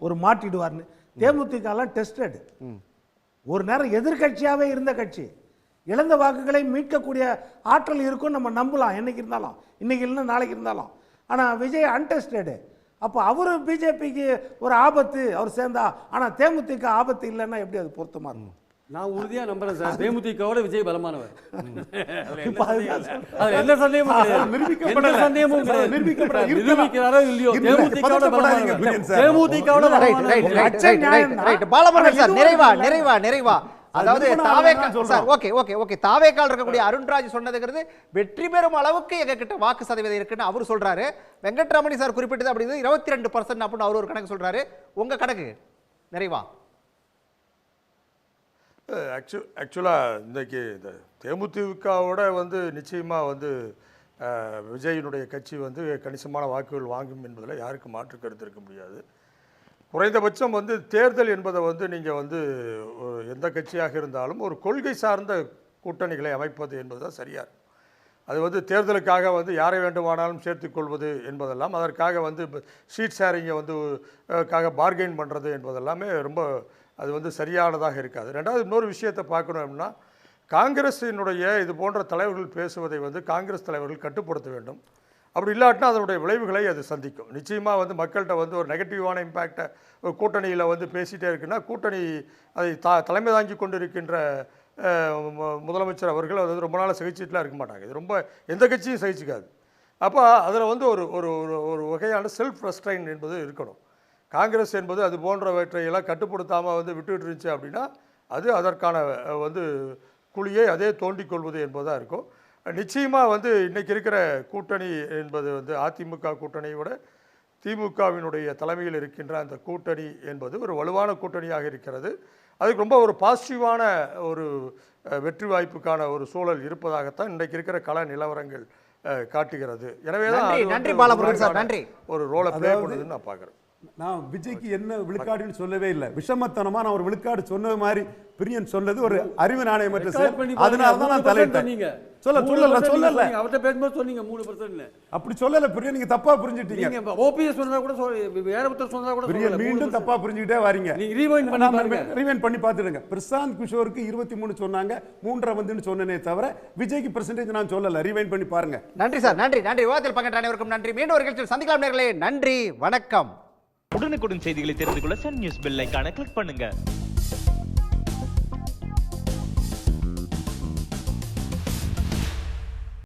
ஒரு மாட்டிடுவார்னு? தேமுதிகலாம் டெஸ்டட். ஒரு நேரம் எதிர்கட்சியாகவே இருந்த கட்சி. இழந்த வாக்குகளை மீட்கக்கூடிய ஆற்றல் இருக்கும் நம்ம நம்பலாம். என்னைக்கு இருந்தாலும், இன்னைக்கு இல்லைன்னா நாளைக்கு இருந்தாலும். ஆனால் விஜய் அன்டெஸ்டடு. அப்போ அவர் பிஜேபிக்கு ஒரு ஆபத்து அவர் சேர்ந்தா. ஆனால் தேமுதிக ஆபத்து இல்லைன்னா எப்படி அது பொருத்தமாக இருக்கும்? நான் உறுதியா நம்புறேன் சார். தேமுதிகவோட விஜய் பலமானவர். என்ன சந்தேகமும் நிரூபிக்கிறாரோ இல்லையோ தேமுதிகவோட நிறைவா அதாவது தாவேக்கால் இருக்கக்கூடிய அருண்ராஜ் சொன்னதுங்கிறது வெற்றி பெறும் அளவுக்கு எங்க கிட்ட வாக்கு சதவீதம் இருக்குன்னு அவர் சொல்றாரு. வெங்கட்ராமணி சார் குறிப்பிட்டது அப்படிங்கிறது 22% அப்படின்னு அவர் ஒரு கணக்கு சொல்றாரு. உங்க கணக்கு நிறைவா? ஆக்சுவலாக இன்றைக்கி இந்த தேமுதிகவோட வந்து நிச்சயமாக வந்து விஜயினுடைய கட்சி வந்து கணிசமான வாக்குகள் வாங்கும் என்பதில் யாருக்கும் மாற்று கருத்து இருக்க முடியாது. குறைந்தபட்சம் வந்து தேர்தல் என்பதை வந்து நீங்கள் வந்து எந்த கட்சியாக இருந்தாலும் ஒரு கொள்கை சார்ந்த கூட்டணிகளை அமைப்பது என்பது தான் சரியாக இருக்கும். அது வந்து தேர்தலுக்காக வந்து யாரை வேண்டுமானாலும் சேர்த்துக்கொள்வது என்பதெல்லாம், அதற்காக வந்து ஷீட் ஷேரிங்கை வந்து பார்கெயின் பண்ணுறது என்பதெல்லாமே ரொம்ப அது வந்து சரியானதாக இருக்காது. ரெண்டாவது இன்னொரு விஷயத்தை பார்க்கணும் அப்படின்னா, காங்கிரஸினுடைய இது போன்ற தலைவர்கள் பேசுவதை வந்து காங்கிரஸ் தலைவர்கள் கட்டுப்படுத்த வேண்டும். அப்படி இல்லாட்டினா அதனுடைய விளைவுகளை அது சந்திக்கும். நிச்சயமாக வந்து மக்கள்கிட்ட வந்து ஒரு நெகட்டிவான இம்பேக்டை ஒரு கூட்டணியில் வந்து பேசிகிட்டே இருக்குன்னா கூட்டணி அதை தலைமை தாங்கி கொண்டு இருக்கின்ற முதலமைச்சர் அவர்கள் அது ரொம்ப நாள் சகிச்சுட்டுலாம் இருக்க மாட்டாங்க. இது ரொம்ப எந்த கட்சியும் சகிச்சுக்காது. அப்போ அதில் வந்து ஒரு ஒரு ஒரு வகையான செல்ஃப் ரெஸ்ட்ரைன் என்பது இருக்கணும். காங்கிரஸ் என்பது அது போன்றவற்றையெல்லாம் கட்டுப்படுத்தாமல் வந்து விட்டுட்டு இருந்துச்சு அப்படின்னா அது அதற்கான வந்து குழியை அதே தோண்டிக்கொள்வது என்பதாக இருக்கும். நிச்சயமாக வந்து இன்றைக்கி இருக்கிற கூட்டணி என்பது வந்து அதிமுக கூட்டணியை விட திமுகவினுடைய தலைமையில் இருக்கின்ற அந்த கூட்டணி என்பது ஒரு வலுவான கூட்டணியாக இருக்கிறது. அதுக்கு ரொம்ப ஒரு பாசிட்டிவான ஒரு வெற்றி வாய்ப்புக்கான ஒரு சூழல் இருப்பதாகத்தான் இன்றைக்கு இருக்கிற கள நிலவரங்கள் காட்டுகிறது. எனவே தான் நன்றி பாலமுருகன் சார். நன்றி. ஒரு ரோலை ப்ளே பண்ணுதுன்னு நான் பார்க்குறேன். நான் விஜய்க்கு என்ன விழுக்காடுன்னு சொல்லவே இல்லை. விஷமத்தனமா நான் ஒரு விழுக்காடு சொன்னது மாதிரி பிரியன் சொன்னது ஒரு அறிவு நாணயமற்ற செயல். அதனால தான் நான் தலையிட்டேன். சொல்லல அவர்கிட்ட பேசும்போது சொன்னீங்க 3%. அப்படி சொல்லல பிரியன், நீங்க தப்பா புரிஞ்சிட்டீங்க. நீங்க ஓபிஎஸ் சொன்னா கூட வேற ஒருத்தர் சொன்னா கூட பிரியன் மீண்டும் தப்பா புரிஞ்சுக்கிட்டே வரீங்க. நீங்க ரீவைண்ட் பண்ணி பார்த்துடுங்க. பிரசாந்த் கிஷோருக்கு 23 சொன்னாங்க, 3.5 வந்துன்னு சொன்னனே தவிர விஜய்க்கு பெர்சன்டேஜ் நான் சொல்லல. ரீவைண்ட் பண்ணி பாருங்க. நன்றி சார், நன்றி நன்றி. விவாதத்தில் பங்கேற்ற அனைவருக்கும் நன்றி. மீண்டும் ஒரு நிகழ்ச்சியில் சந்திக்கலாம் நேயர்களே. நன்றி, வணக்கம். உடனுக்குடன் செய்திகளை தெரிந்து கொள்ள சன் நியூஸ் பெல் ஐகானை கிளிக் பண்ணுங்க.